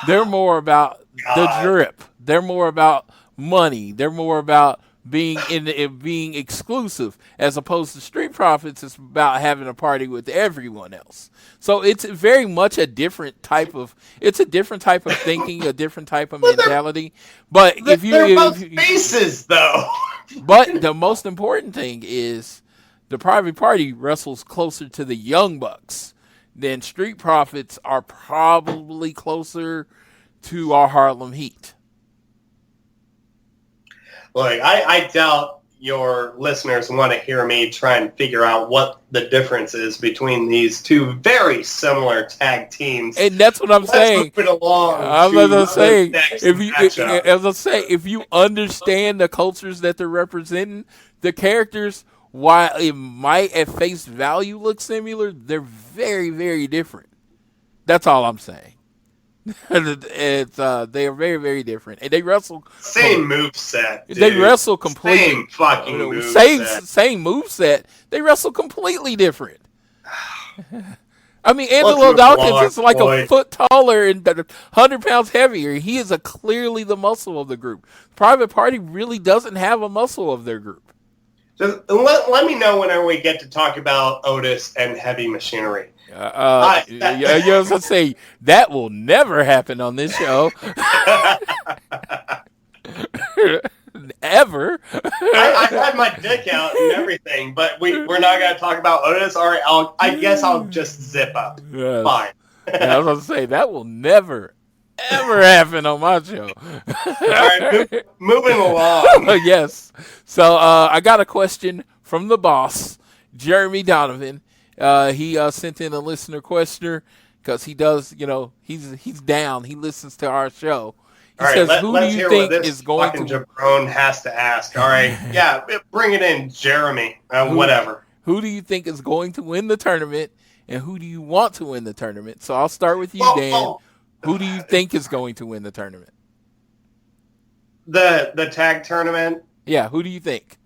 S3: the drip. They're more about money. They're more about being exclusive, as opposed to Street Profits is about having a party with everyone else. So it's very much a different type of thinking, a different type of mentality. But
S4: they're both faces, though.
S3: But the most important thing is the Private Party wrestles closer to the Young Bucks than Street Profits are probably closer to our Harlem Heat.
S4: Look, I doubt your listeners want to hear me try and figure out what the difference is between these two very similar tag teams.
S3: And that's what I'm saying.
S4: Move it along.
S3: If you understand the cultures that they're representing, the characters, while it might at face value look similar, they're very, very different. That's all I'm saying. They are very, very different, and they wrestle
S4: same moveset.
S3: They wrestle completely
S4: same fucking moveset.
S3: Same moveset. They wrestle completely different. I mean, Angelo Dawkins is like a foot taller and 100 pounds heavier. He is clearly the muscle of the group. Private Party really doesn't have a muscle of their group.
S4: Just let me know whenever we get to talk about Otis and Heavy Machinery.
S3: I was gonna say that will never happen on this show. Ever.
S4: I had my dick out and everything, but we're not gonna talk about Otis. All right, I guess I'll just zip up.
S3: Yes.
S4: Fine.
S3: I was gonna say that will never ever happen on my show.
S4: All right, moving along.
S3: Yes. So I got a question from the boss, Jeremy Donovan. He sent in a listener questioner because he does, he's down. He listens to our show. He says, who do you think is going to...
S4: Jabron has to ask. All right. Yeah, bring it in, Jeremy. Whatever.
S3: Who do you think is going to win the tournament, and who do you want to win the tournament? So I'll start with you, Dan. Who do you think is going to win the tournament?
S4: The tag tournament?
S3: Yeah, who do you think?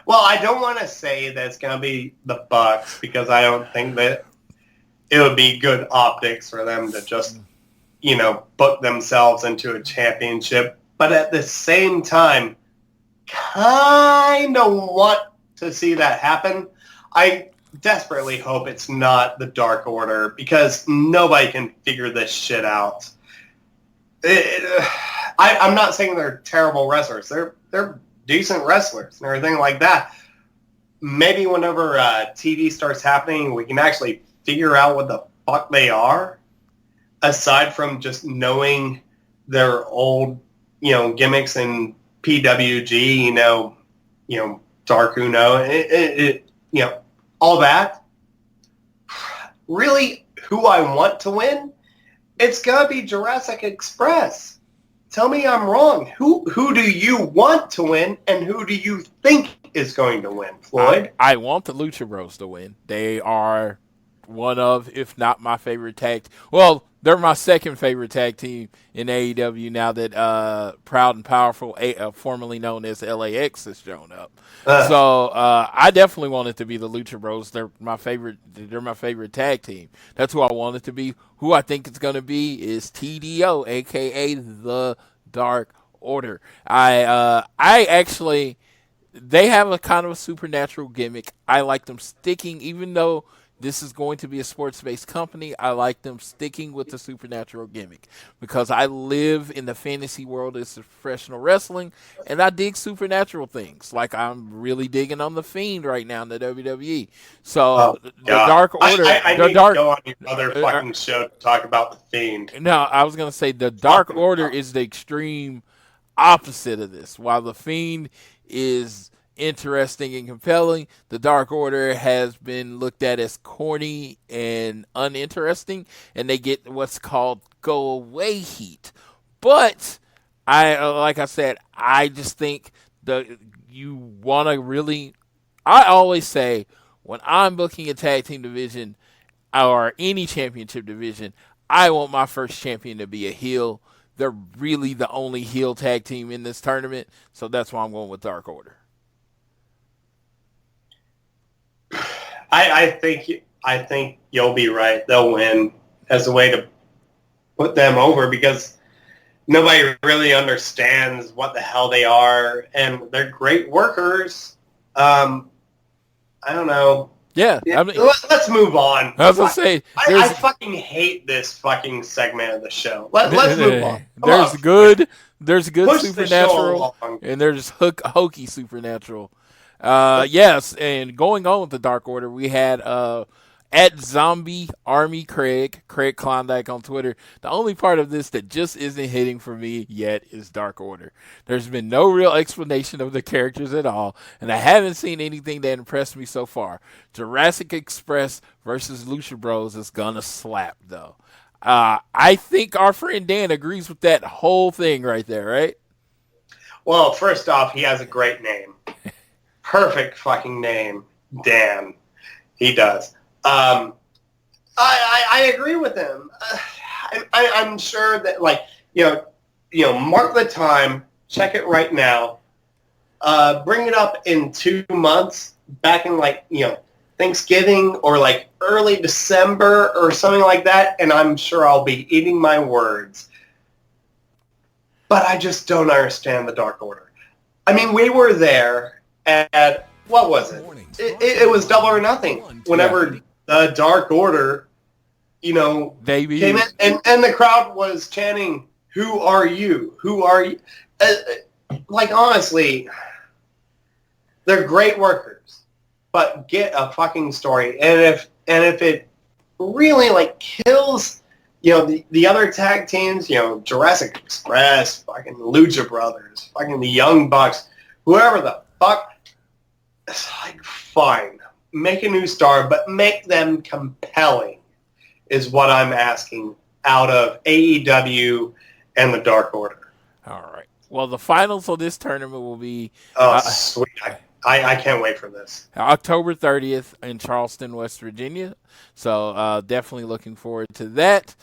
S4: Well, I don't want to say that it's going to be the Bucks because I don't think that it would be good optics for them to just, book themselves into a championship. But at the same time, kind of want to see that happen. I desperately hope it's not the Dark Order because nobody can figure this shit out. I'm not saying they're terrible wrestlers. They're decent wrestlers and everything like that. Maybe whenever TV starts happening, we can actually figure out what the fuck they are, aside from just knowing their old, gimmicks and PWG, Dark Uno, all that. Really, who I want to win? It's gotta be Jurassic Express. Tell me I'm wrong. Who do you want to win, and who do you think is going to win, Floyd?
S3: I want the Lucha Bros to win. They are one of, if not my favorite tag. Well, they're my second favorite tag team in AEW now that Proud and Powerful, formerly known as LAX, has shown up. So I definitely want it to be the Lucha Bros. They're my favorite. They're my favorite tag team. That's who I want it to be. Who I think it's going to be is TDO, a.k.a. the Dark Order. I actually, they have a kind of a supernatural gimmick. I like them sticking, even though this is going to be a sports-based company, I like them sticking with the supernatural gimmick because I live in the fantasy world as professional wrestling, and I dig supernatural things. Like I'm really digging on The Fiend right now in the WWE. So the Dark Order...
S4: I need to go on your other fucking show to talk about The Fiend.
S3: No, I was going to say the Dark Order is the extreme opposite of this. While The Fiend is interesting and compelling, the Dark Order has been looked at as corny and uninteresting, and they get what's called go away heat. But I just think you want to really, I always say when I'm booking a tag team division or any championship division, I want my first champion to be a heel. They're really the only heel tag team in this tournament, so that's why I'm going with Dark Order.
S4: I think you'll be right. They'll win as a way to put them over because nobody really understands what the hell they are, and they're great workers. I don't know.
S3: Yeah, I mean,
S4: let's move on.
S3: I was gonna say,
S4: I fucking hate this fucking segment of the show. Let's move on.
S3: There's good supernatural, and there's hokey supernatural. Yes, and going on with the Dark Order, we had At Zombie Army Craig Klondike on Twitter. The only part of this that just isn't hitting for me yet is Dark Order. There's been no real explanation of the characters at all, and I haven't seen anything that impressed me so far. Jurassic Express versus Lucha Bros is gonna slap, though. I think our friend Dan agrees with that whole thing right there, right?
S4: Well, first off, he has a great name. Perfect fucking name, Dan. He does. I agree with him. I'm sure that, like, mark the time, check it right now, bring it up in 2 months, back in, like, Thanksgiving or, like, early December or something like that, and I'm sure I'll be eating my words. But I just don't understand the Dark Order. I mean, we were there at, what was it? It was Double or Nothing. Whenever the Dark Order,
S3: Baby.
S4: came in, and the crowd was chanting, "Who are you? Who are you?" Like, honestly, they're great workers, but get a fucking story. And if it really, like, kills, the other tag teams, Jurassic Express, fucking Lucha Brothers, fucking the Young Bucks, whoever the fuck, it's like, fine. Make a new star, but make them compelling is what I'm asking out of AEW and the Dark Order.
S3: All right. Well, the finals of this tournament will be...
S4: Sweet. I can't wait for this.
S3: October 30th in Charleston, West Virginia. So definitely looking forward to that.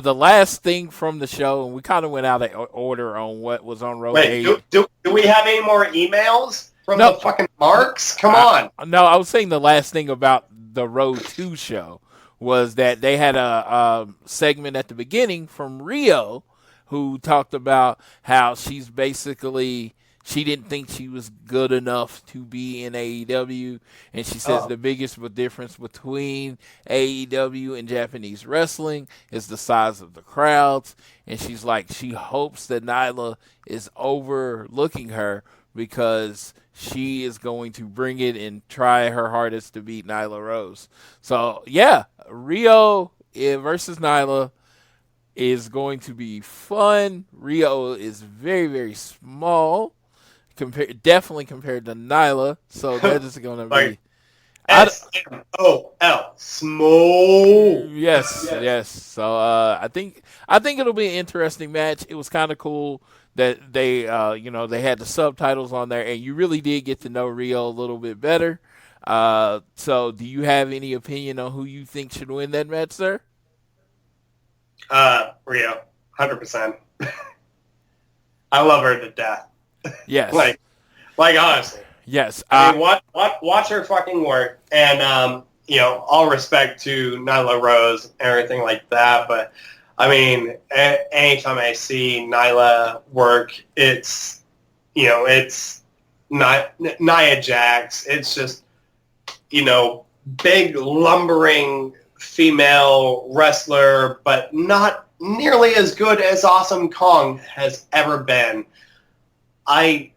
S3: The last thing from the show, and we kind of went out of order on what was on Road.
S4: Wait, do we have any more emails from the fucking marks? Come on.
S3: No, I was saying the last thing about the Road 2 show was that they had a segment at the beginning from Rio who talked about how she's basically... She didn't think she was good enough to be in AEW, and she says the biggest difference between AEW and Japanese wrestling is the size of the crowds, and she's like, she hopes that Nyla is overlooking her because she is going to bring it and try her hardest to beat Nyla Rose. So, yeah, Rio versus Nyla is going to be fun. Rio is very, very small. Definitely compared to Nyla, so that is going to be
S4: S-M-O-L, small.
S3: Yes. So I think it'll be an interesting match. It was kind of cool that they they had the subtitles on there, and you really did get to know Rio a little bit better. So do you have any opinion on who you think should win that match, sir?
S4: Rio, 100%. I love her to death.
S3: Yes.
S4: like honestly.
S3: Yes.
S4: I mean, watch her fucking work, and all respect to Nyla Rose and everything like that. But I mean, anytime I see Nyla work, it's not Nia Jax. It's just big lumbering female wrestler, but not nearly as good as Awesome Kong has ever been. I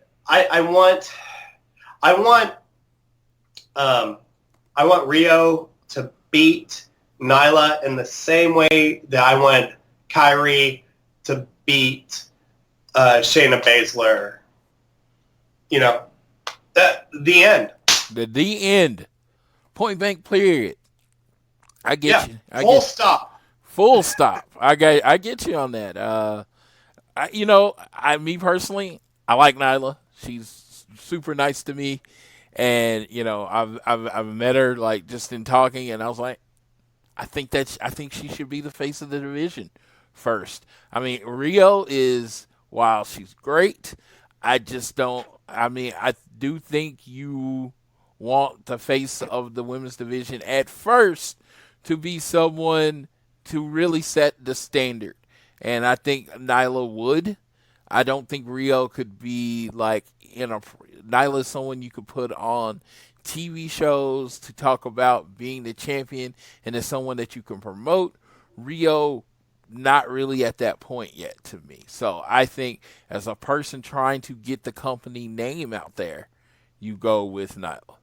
S4: want Rio to beat Nyla in the same way that I want Kyrie to beat Shayna Baszler. The end.
S3: The end. Point blank period. I get you. Full stop. I get you on that. Me personally, I like Nyla. She's super nice to me, and I've met her like just in talking, and I was like, I think she should be the face of the division first. I mean, Rio is, while she's great, I do think you want the face of the women's division at first to be someone to really set the standard, and I think Nyla would. I don't think Rio could be like Nyla is someone you could put on TV shows to talk about being the champion, and is someone that you can promote. Rio, not really at that point yet to me. So I think as a person trying to get the company name out there, you go with Nyla.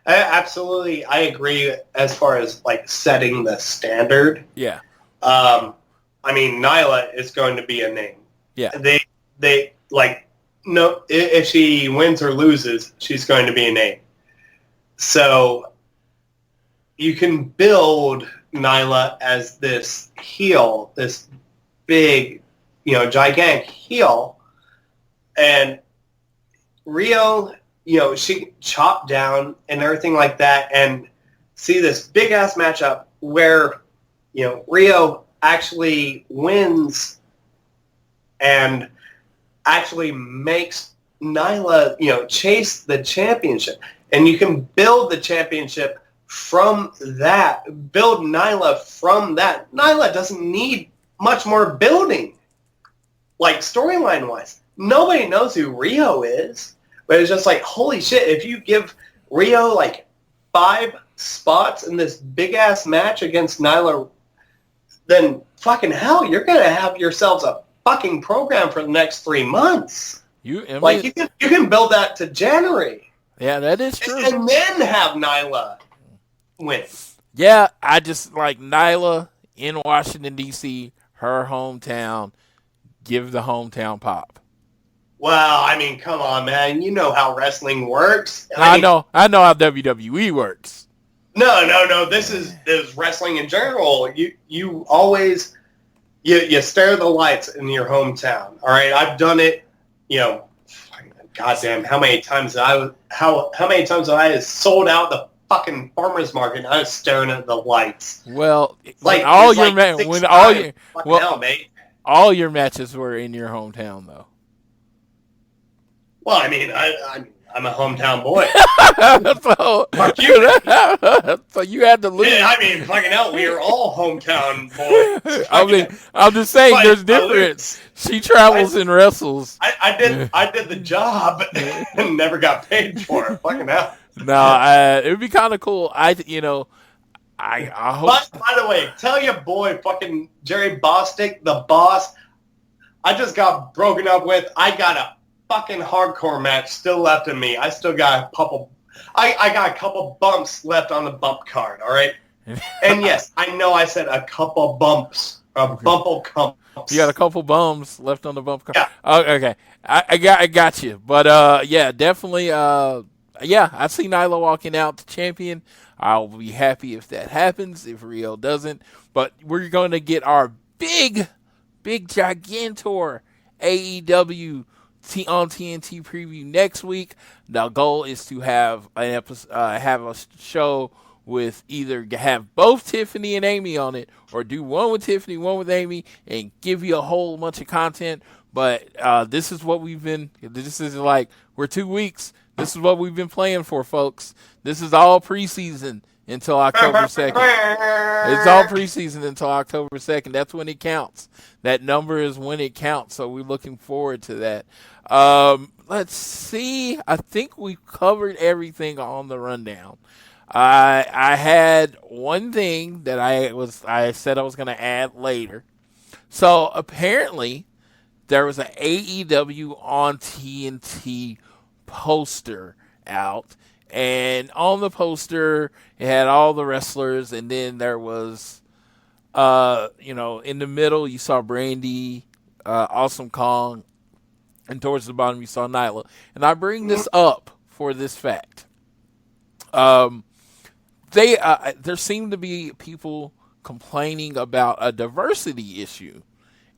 S4: Absolutely, I agree as far as like setting the standard.
S3: Yeah.
S4: I mean, Nyla is going to be a name.
S3: Yeah.
S4: They like, no, if she wins or loses, she's going to be a name. So you can build Nyla as this heel, this big, gigantic heel. And Rio, she chopped down and everything like that, and see this big-ass matchup where, Rio actually wins and actually makes Nyla, chase the championship. And you can build the championship from that, build Nyla from that. Nyla doesn't need much more building, like storyline-wise. Nobody knows who Rio is, but it's just like, holy shit, if you give Rio like 5 spots in this big-ass match against Nyla, then fucking hell, you're going to have yourselves a fucking program for the next 3 months. You can build that to January.
S3: Yeah, that is true.
S4: And then have Nyla win.
S3: Yeah, I just like Nyla in Washington, D.C., her hometown. Give the hometown pop.
S4: Well, I mean, come on, man. You know how wrestling works.
S3: I know how WWE works.
S4: No. This is wrestling in general. You always you stare the lights in your hometown. All right, I've done it. Goddamn, how many times have I sold out the fucking farmer's market and I was staring at the lights?
S3: Well,
S4: like
S3: all your matches were in your hometown, though.
S4: Well, I mean, I'm a hometown boy.
S3: So, fuck you. So you had to lose.
S4: Yeah, I mean, fucking hell, we are all hometown boys.
S3: I'm just saying, there's difference. She travels and wrestles.
S4: I did the job and never got paid for it. Fucking hell.
S3: No, it would be kind of cool. I hope.
S4: But by the way, tell your boy, fucking Jerry Bostick, the boss. I just got broken up with. I got a fucking hardcore match still left in me. I still got a couple. I got a couple bumps left on the bump card. All right. And yes, I know I said a couple bumps. Bumple cumps.
S3: You got a couple bums left on the bump card.
S4: Yeah.
S3: Oh, okay. I got you. But yeah, definitely. Yeah, I see Nyla walking out the champion. I'll be happy if that happens. If Rio doesn't, but we're going to get our big gigantor AEW on TNT preview next week. The goal is to have an episode, have a show with either have both Tiffany and Amy on it, or do one with Tiffany, one with Amy, and give you a whole bunch of content. But this is what we've been. This is like we're 2 weeks. This is what we've been playing for, folks. This is all preseason until October 2nd. It's all preseason until October 2nd. That's when it counts. That number is when it counts. So we're looking forward to that. Let's see. I think we covered everything on the rundown. I had one thing that I said I was going to add later. So apparently there was an AEW on TNT poster out, and on the poster it had all the wrestlers, and then there was in the middle you saw Brandy, Awesome Kong, and towards the bottom you saw Nyla. And I bring this up for this fact. There seem to be people complaining about a diversity issue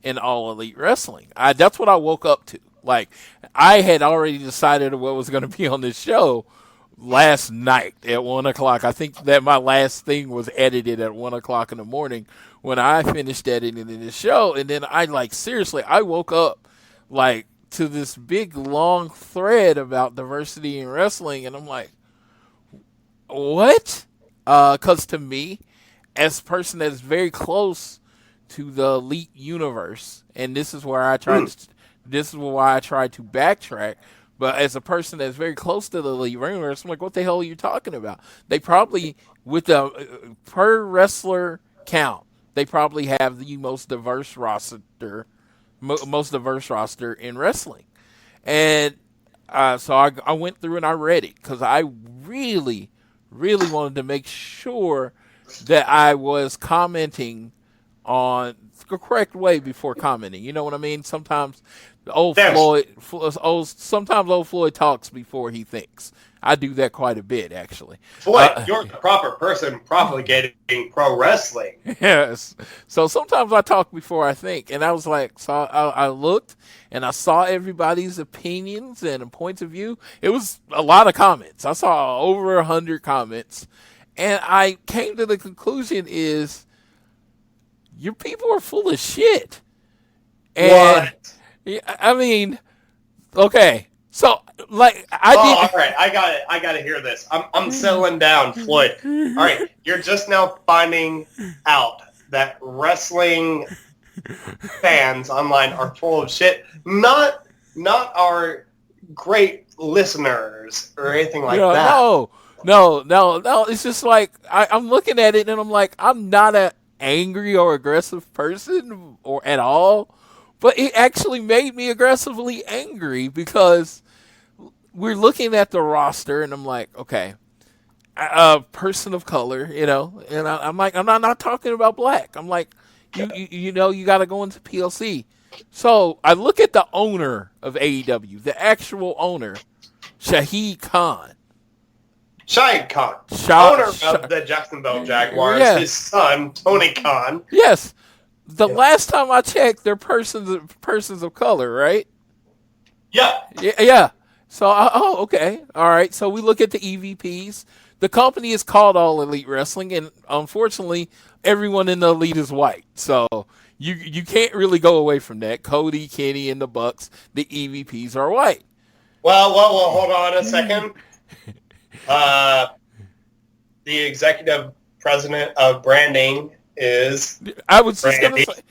S3: in All Elite Wrestling. That's what I woke up to. Like, I had already decided what was going to be on this show last night at 1 o'clock. I think that my last thing was edited at 1 o'clock in the morning when I finished editing the show. And then I woke up like to this big long thread about diversity in wrestling. And I'm like, what? 'Cause to me, as a person that's very close to the Elite universe, and this is where I tried to backtrack. But as a person that's very close to the Elite universe, I'm like, what the hell are you talking about? They probably, with the per wrestler count, they probably have the most diverse roster in wrestling. And so I went through and I read it because I really, really wanted to make sure that I was commenting on the correct way before commenting. You know what I mean? Sometimes sometimes old Floyd talks before he thinks. I do that quite a bit, actually.
S4: Floyd, you're the proper person propagating pro wrestling.
S3: Yes. So sometimes I talk before I think, and I was like, so I looked and I saw everybody's opinions and points of view. It was a lot of comments. I saw over 100 comments, and I came to the conclusion is your people are full of shit. And I mean, okay. So, like,
S4: all right, I got to hear this. I'm settling down, Floyd. All right, you're just now finding out that wrestling fans online are full of shit. Not our great listeners or anything like that.
S3: No. It's just like I'm looking at it and I'm like, I'm not an angry or aggressive person or at all. But it actually made me aggressively angry because we're looking at the roster, and I'm like, okay, a person of color, you know, and I'm like, I'm not talking about black. I'm like, you know, you got to go into PLC. So I look at the owner of AEW, the actual owner, Shahid Khan.
S4: Shahid Khan, owner of the Jacksonville Jaguars, yes. His son, Tony Khan.
S3: Yes. The last time I checked, they're persons of color, right? Yeah. So, okay. All right. So we look at the EVPs. The company is called All Elite Wrestling, and unfortunately, everyone in the Elite is white. So you can't really go away from that. Cody, Kenny, and the Bucks, the EVPs are white.
S4: Well, hold on a second. The executive president of branding is...
S3: I was just going to say,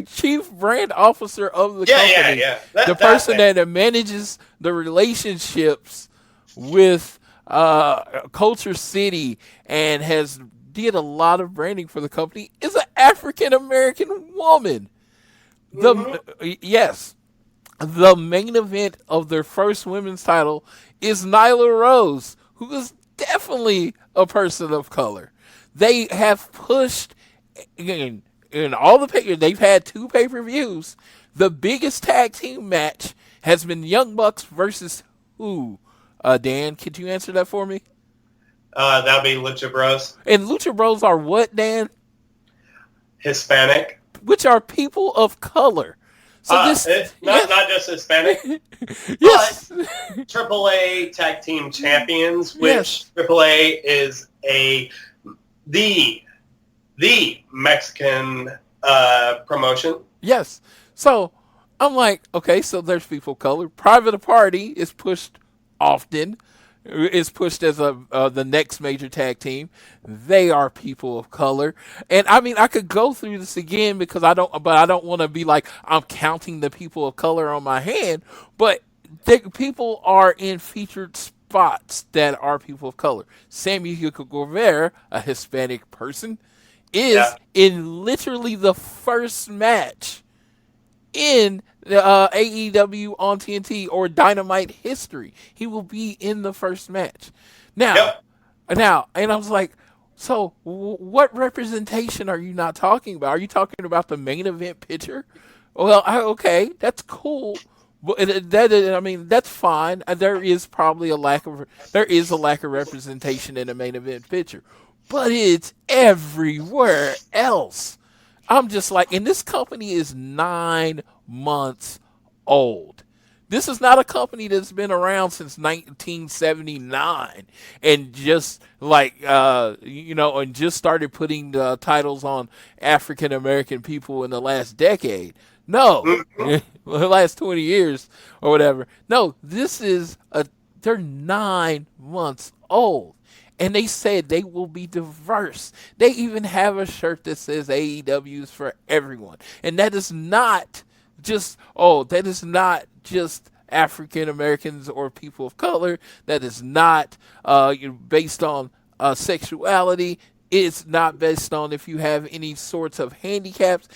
S3: chief brand officer of the company.
S4: Yeah.
S3: The person that manages the relationships with Culture City and has did a lot of branding for the company is an African American woman. Yes. The main event of their first women's title is Nyla Rose, who is definitely a person of color. They have pushed in all the pay. They've had 2 pay-per-views. The biggest tag team match has been Young Bucks versus who? Dan, could you answer that for me?
S4: That'd be Lucha Bros.
S3: And Lucha Bros are what, Dan?
S4: Hispanic.
S3: Which are people of color. So
S4: not just Hispanic.
S3: Yes.
S4: But AAA tag team champions, which AAA is the Mexican promotion.
S3: Yes. So I'm like, okay, so there's people of color. Private Party is pushed often. Is pushed as the next major tag team. They are people of color, and I mean I could go through this again because I don't want to be like I'm counting the people of color on my hand. But people are in featured spots that are people of color. Sammy Guevara, a Hispanic person, is in literally the first match in AEW on TNT or Dynamite history. He will be in the first match. Now, and I was like, so what representation are you not talking about? Are you talking about the main event picture? Well, okay, that's cool. But that's fine. There is a lack of representation in the main event picture, but it's everywhere else. I'm just like, and this company is 9 months old. This is not a company that's been around since 1979 and just and just started putting the titles on African American people in the last decade. No, the last 20 years or whatever. No, they're 9 months old. And they said they will be diverse. They even have a shirt that says AEW is for everyone. And that is not just African Americans or people of color. That is not based on sexuality. It's not based on if you have any sorts of handicaps.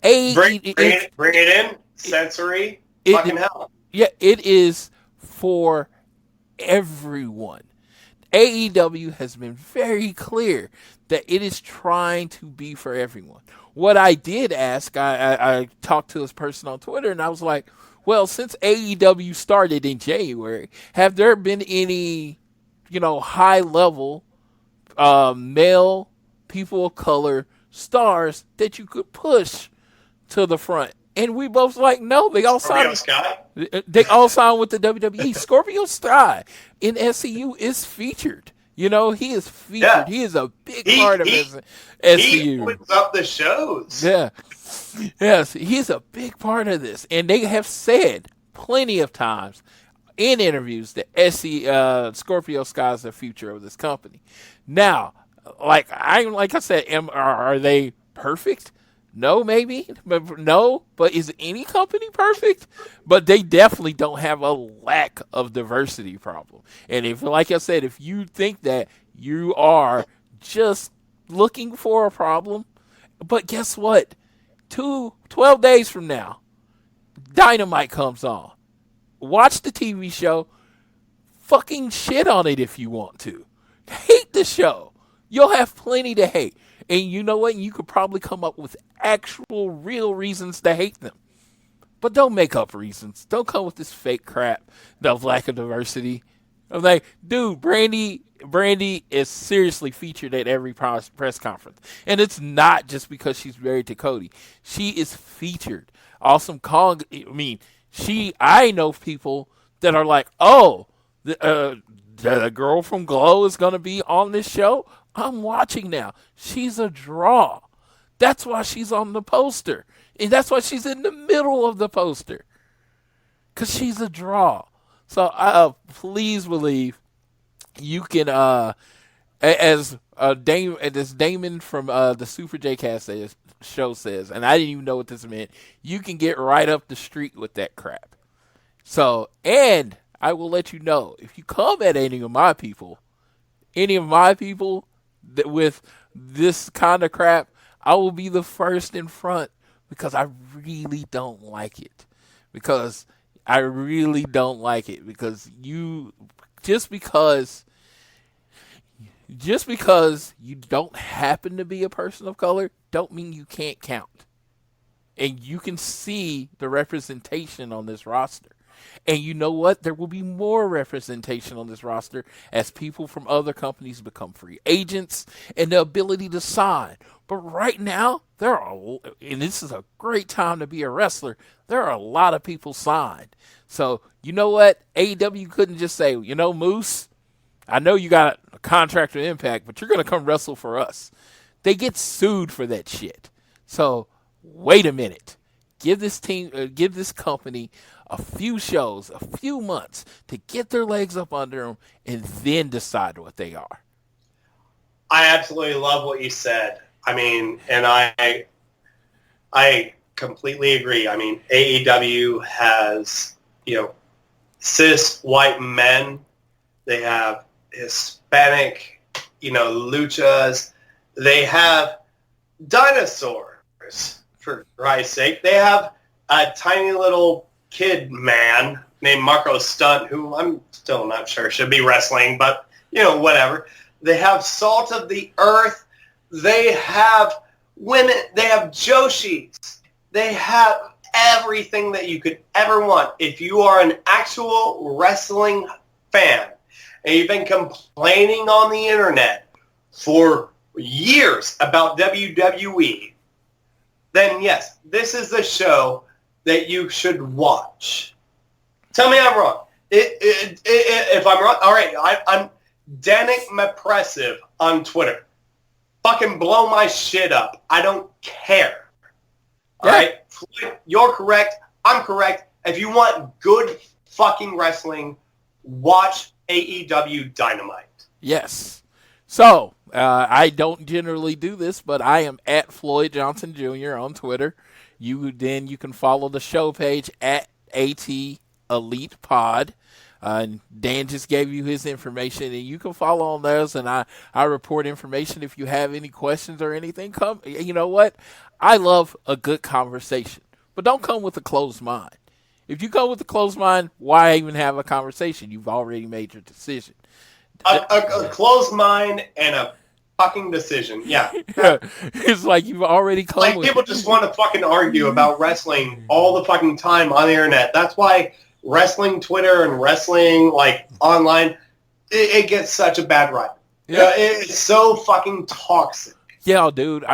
S4: Bring it in. Sensory. Fucking hell.
S3: Yeah, it is for everyone. AEW has been very clear that it is trying to be for everyone. What I did ask, I talked to this person on Twitter, and I was like, well, since AEW started in January, have there been any, high-level male, people of color stars that you could push to the front? And we both like, no, they all signed. They all signed with the WWE. Scorpio Sky in SCU is featured. He is featured. Yeah. He is a big part of SCU.
S4: He puts up the shows.
S3: Yeah. Yes, he's a big part of this. And they have said plenty of times in interviews that Scorpio Sky is the future of this company. Now, like I said, are they perfect? No, maybe. But is any company perfect? But they definitely don't have a lack of diversity problem. And if, like I said, if you think that you are just looking for a problem, but guess what? 12 days from now, Dynamite comes on. Watch the TV show. Fucking shit on it if you want to. Hate the show. You'll have plenty to hate. And you know what? You could probably come up with actual, real reasons to hate them. But don't make up reasons. Don't come with this fake crap of lack of diversity. I'm like, dude, Brandy is seriously featured at every press conference. And it's not just because she's married to Cody. She is featured. Awesome Kong, I know people that are like, oh, the girl from Glow is going to be on this show. I'm watching now. She's a draw. That's why she's on the poster. And that's why she's in the middle of the poster. Because she's a draw. So please believe you can, as Damon from the Super J Cast show says, and I didn't even know what this meant, you can get right up the street with that crap. So, and I will let you know, if you come at any of my people that with this kind of crap, I will be the first in front because I really don't like it. Because just because you don't happen to be a person of color don't mean you can't count. And you can see the representation on this roster. And you know what? There will be more representation on this roster as people from other companies become free agents and the ability to sign. But right now, and this is a great time to be a wrestler, there are a lot of people signed. So, you know what? AEW couldn't just say, Moose, I know you got a contract with Impact, but you're going to come wrestle for us. They get sued for that shit. So, wait a minute. Give this company a few shows, a few months to get their legs up under them and then decide what they are.
S4: I absolutely love what you said. And I completely agree. AEW has, cis white men. They have Hispanic, luchas. They have dinosaurs, for Christ's sake. They have a tiny little kid man named Marco Stunt, who I'm still not sure should be wrestling, but, whatever. They have Salt of the Earth. They have women. They have Joshis. They have everything that you could ever want. If you are an actual wrestling fan and you've been complaining on the internet for years about WWE, then yes, this is the show that you should watch. Tell me I'm wrong. If I'm wrong, all right, I'm Danik Mepressive on Twitter. Fucking blow my shit up. I don't care. All right? Floyd, you're correct. I'm correct. If you want good fucking wrestling, watch AEW Dynamite.
S3: Yes. So, I don't generally do this, but I am at Floyd Johnson Jr. on Twitter. You can follow the show page at AT Elite Pod. Dan just gave you his information, and you can follow on those, and I report information. If you have any questions or anything, come. You know what? I love a good conversation, but don't come with a closed mind. If you come with a closed mind, why even have a conversation? You've already made your decision.
S4: A closed mind and a fucking decision. Yeah.
S3: It's like you've already come
S4: Like
S3: with
S4: people just want to fucking argue about wrestling all the fucking time on the internet. That's why wrestling Twitter and wrestling like online, it gets such a bad rap.
S3: Yeah.
S4: It's so fucking toxic.
S3: Yeah, dude.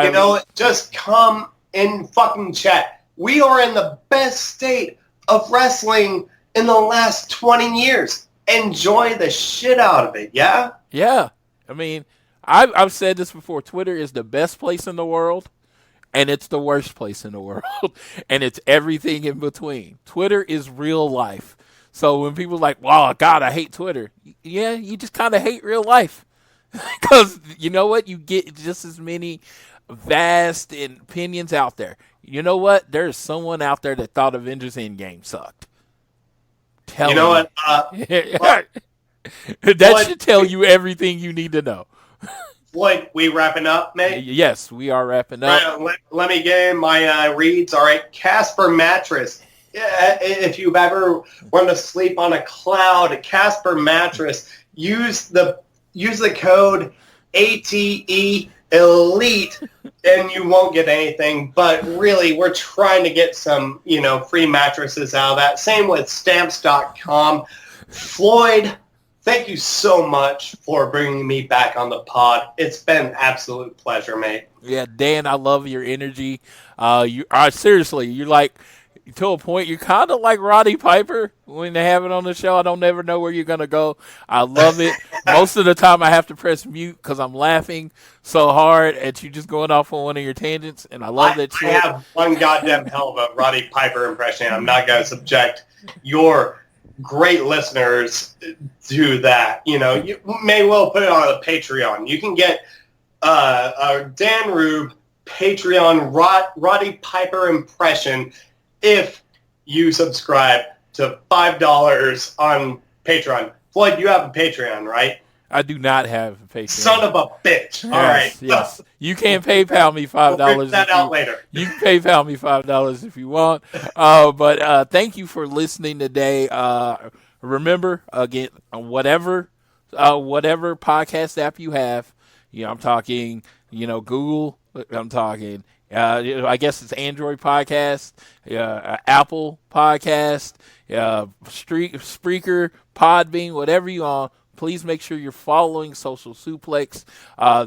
S4: Just come and fucking chat. We are in the best state of wrestling in the last 20 years. Enjoy the shit out of it, yeah?
S3: Yeah. I mean, I've said this before. Twitter is the best place in the world, and it's the worst place in the world, and it's everything in between. Twitter is real life. So when people are like, "Wow, God, I hate Twitter," yeah, you just kind of hate real life, because you know what? You get just as many vast opinions out there. You know what? There's someone out there that thought Avengers Endgame sucked.
S4: You know what?
S3: That should tell you everything you need to know.
S4: Floyd, we wrapping up, mate?
S3: Yes, we are wrapping up.
S4: Right, let me get in my reads. All right, Casper Mattress. Yeah, if you've ever wanted to sleep on a cloud, Casper Mattress, use the code ATE Elite, and you won't get anything. But really, we're trying to get some, free mattresses out of that. Same with Stamps.com. Floyd, thank you so much for bringing me back on the pod. It's been an absolute pleasure, mate.
S3: Yeah, Dan, I love your energy. Seriously, you're like, to a point, you're kind of like Roddy Piper when they have it on the show. I don't ever know where you're going to go. I love it. Most of the time I have to press mute because I'm laughing so hard at you just going off on one of your tangents, and I love that shit.
S4: I have one goddamn hell of a Roddy Piper impression. I'm not going to subject your great listeners to that. You may well put it on a Patreon. You can get a Dan Rube Patreon Roddy Piper impression if you subscribe to $5 on Patreon. Floyd, you have a Patreon, right?
S3: I do not have a Patreon.
S4: Son of a bitch. All right.
S3: Yes. You can PayPal me $5.
S4: We'll figure that out later.
S3: You can PayPal me $5 if you want. But thank you for listening today. Remember, again, whatever podcast app you have, I'm talking, Google, I'm talking, I guess it's Android podcast, Apple podcast, Spreaker, Podbean, whatever you on. Please make sure you're following Social Suplex.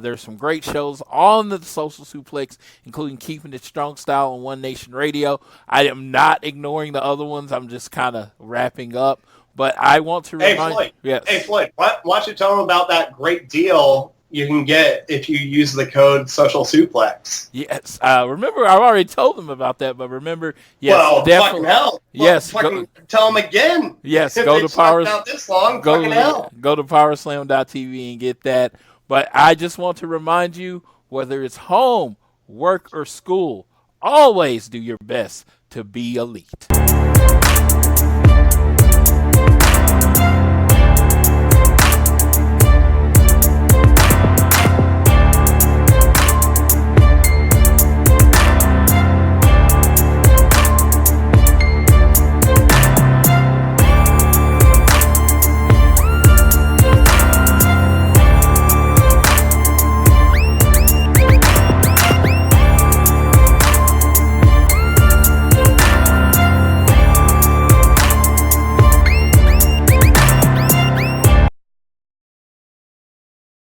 S3: There's some great shows on the Social Suplex, including Keeping It Strong Style on One Nation Radio. I am not ignoring the other ones. I'm just kind of wrapping up. But I want to remind
S4: Floyd.
S3: Yes.
S4: Hey, Floyd, why don't you tell them about that great deal you can get if you use the code Social Suplex?
S3: Yes. Remember, I've already told them about that, but remember, yes,
S4: well,
S3: definitely.
S4: Fucking hell.
S3: Yes.
S4: Tell them again.
S3: Yes,
S4: if
S3: go
S4: they
S3: to Power.
S4: Out this long,
S3: go to powerslam.tv and get that. But I just want to remind you, whether it's home, work, or school, always do your best to be elite.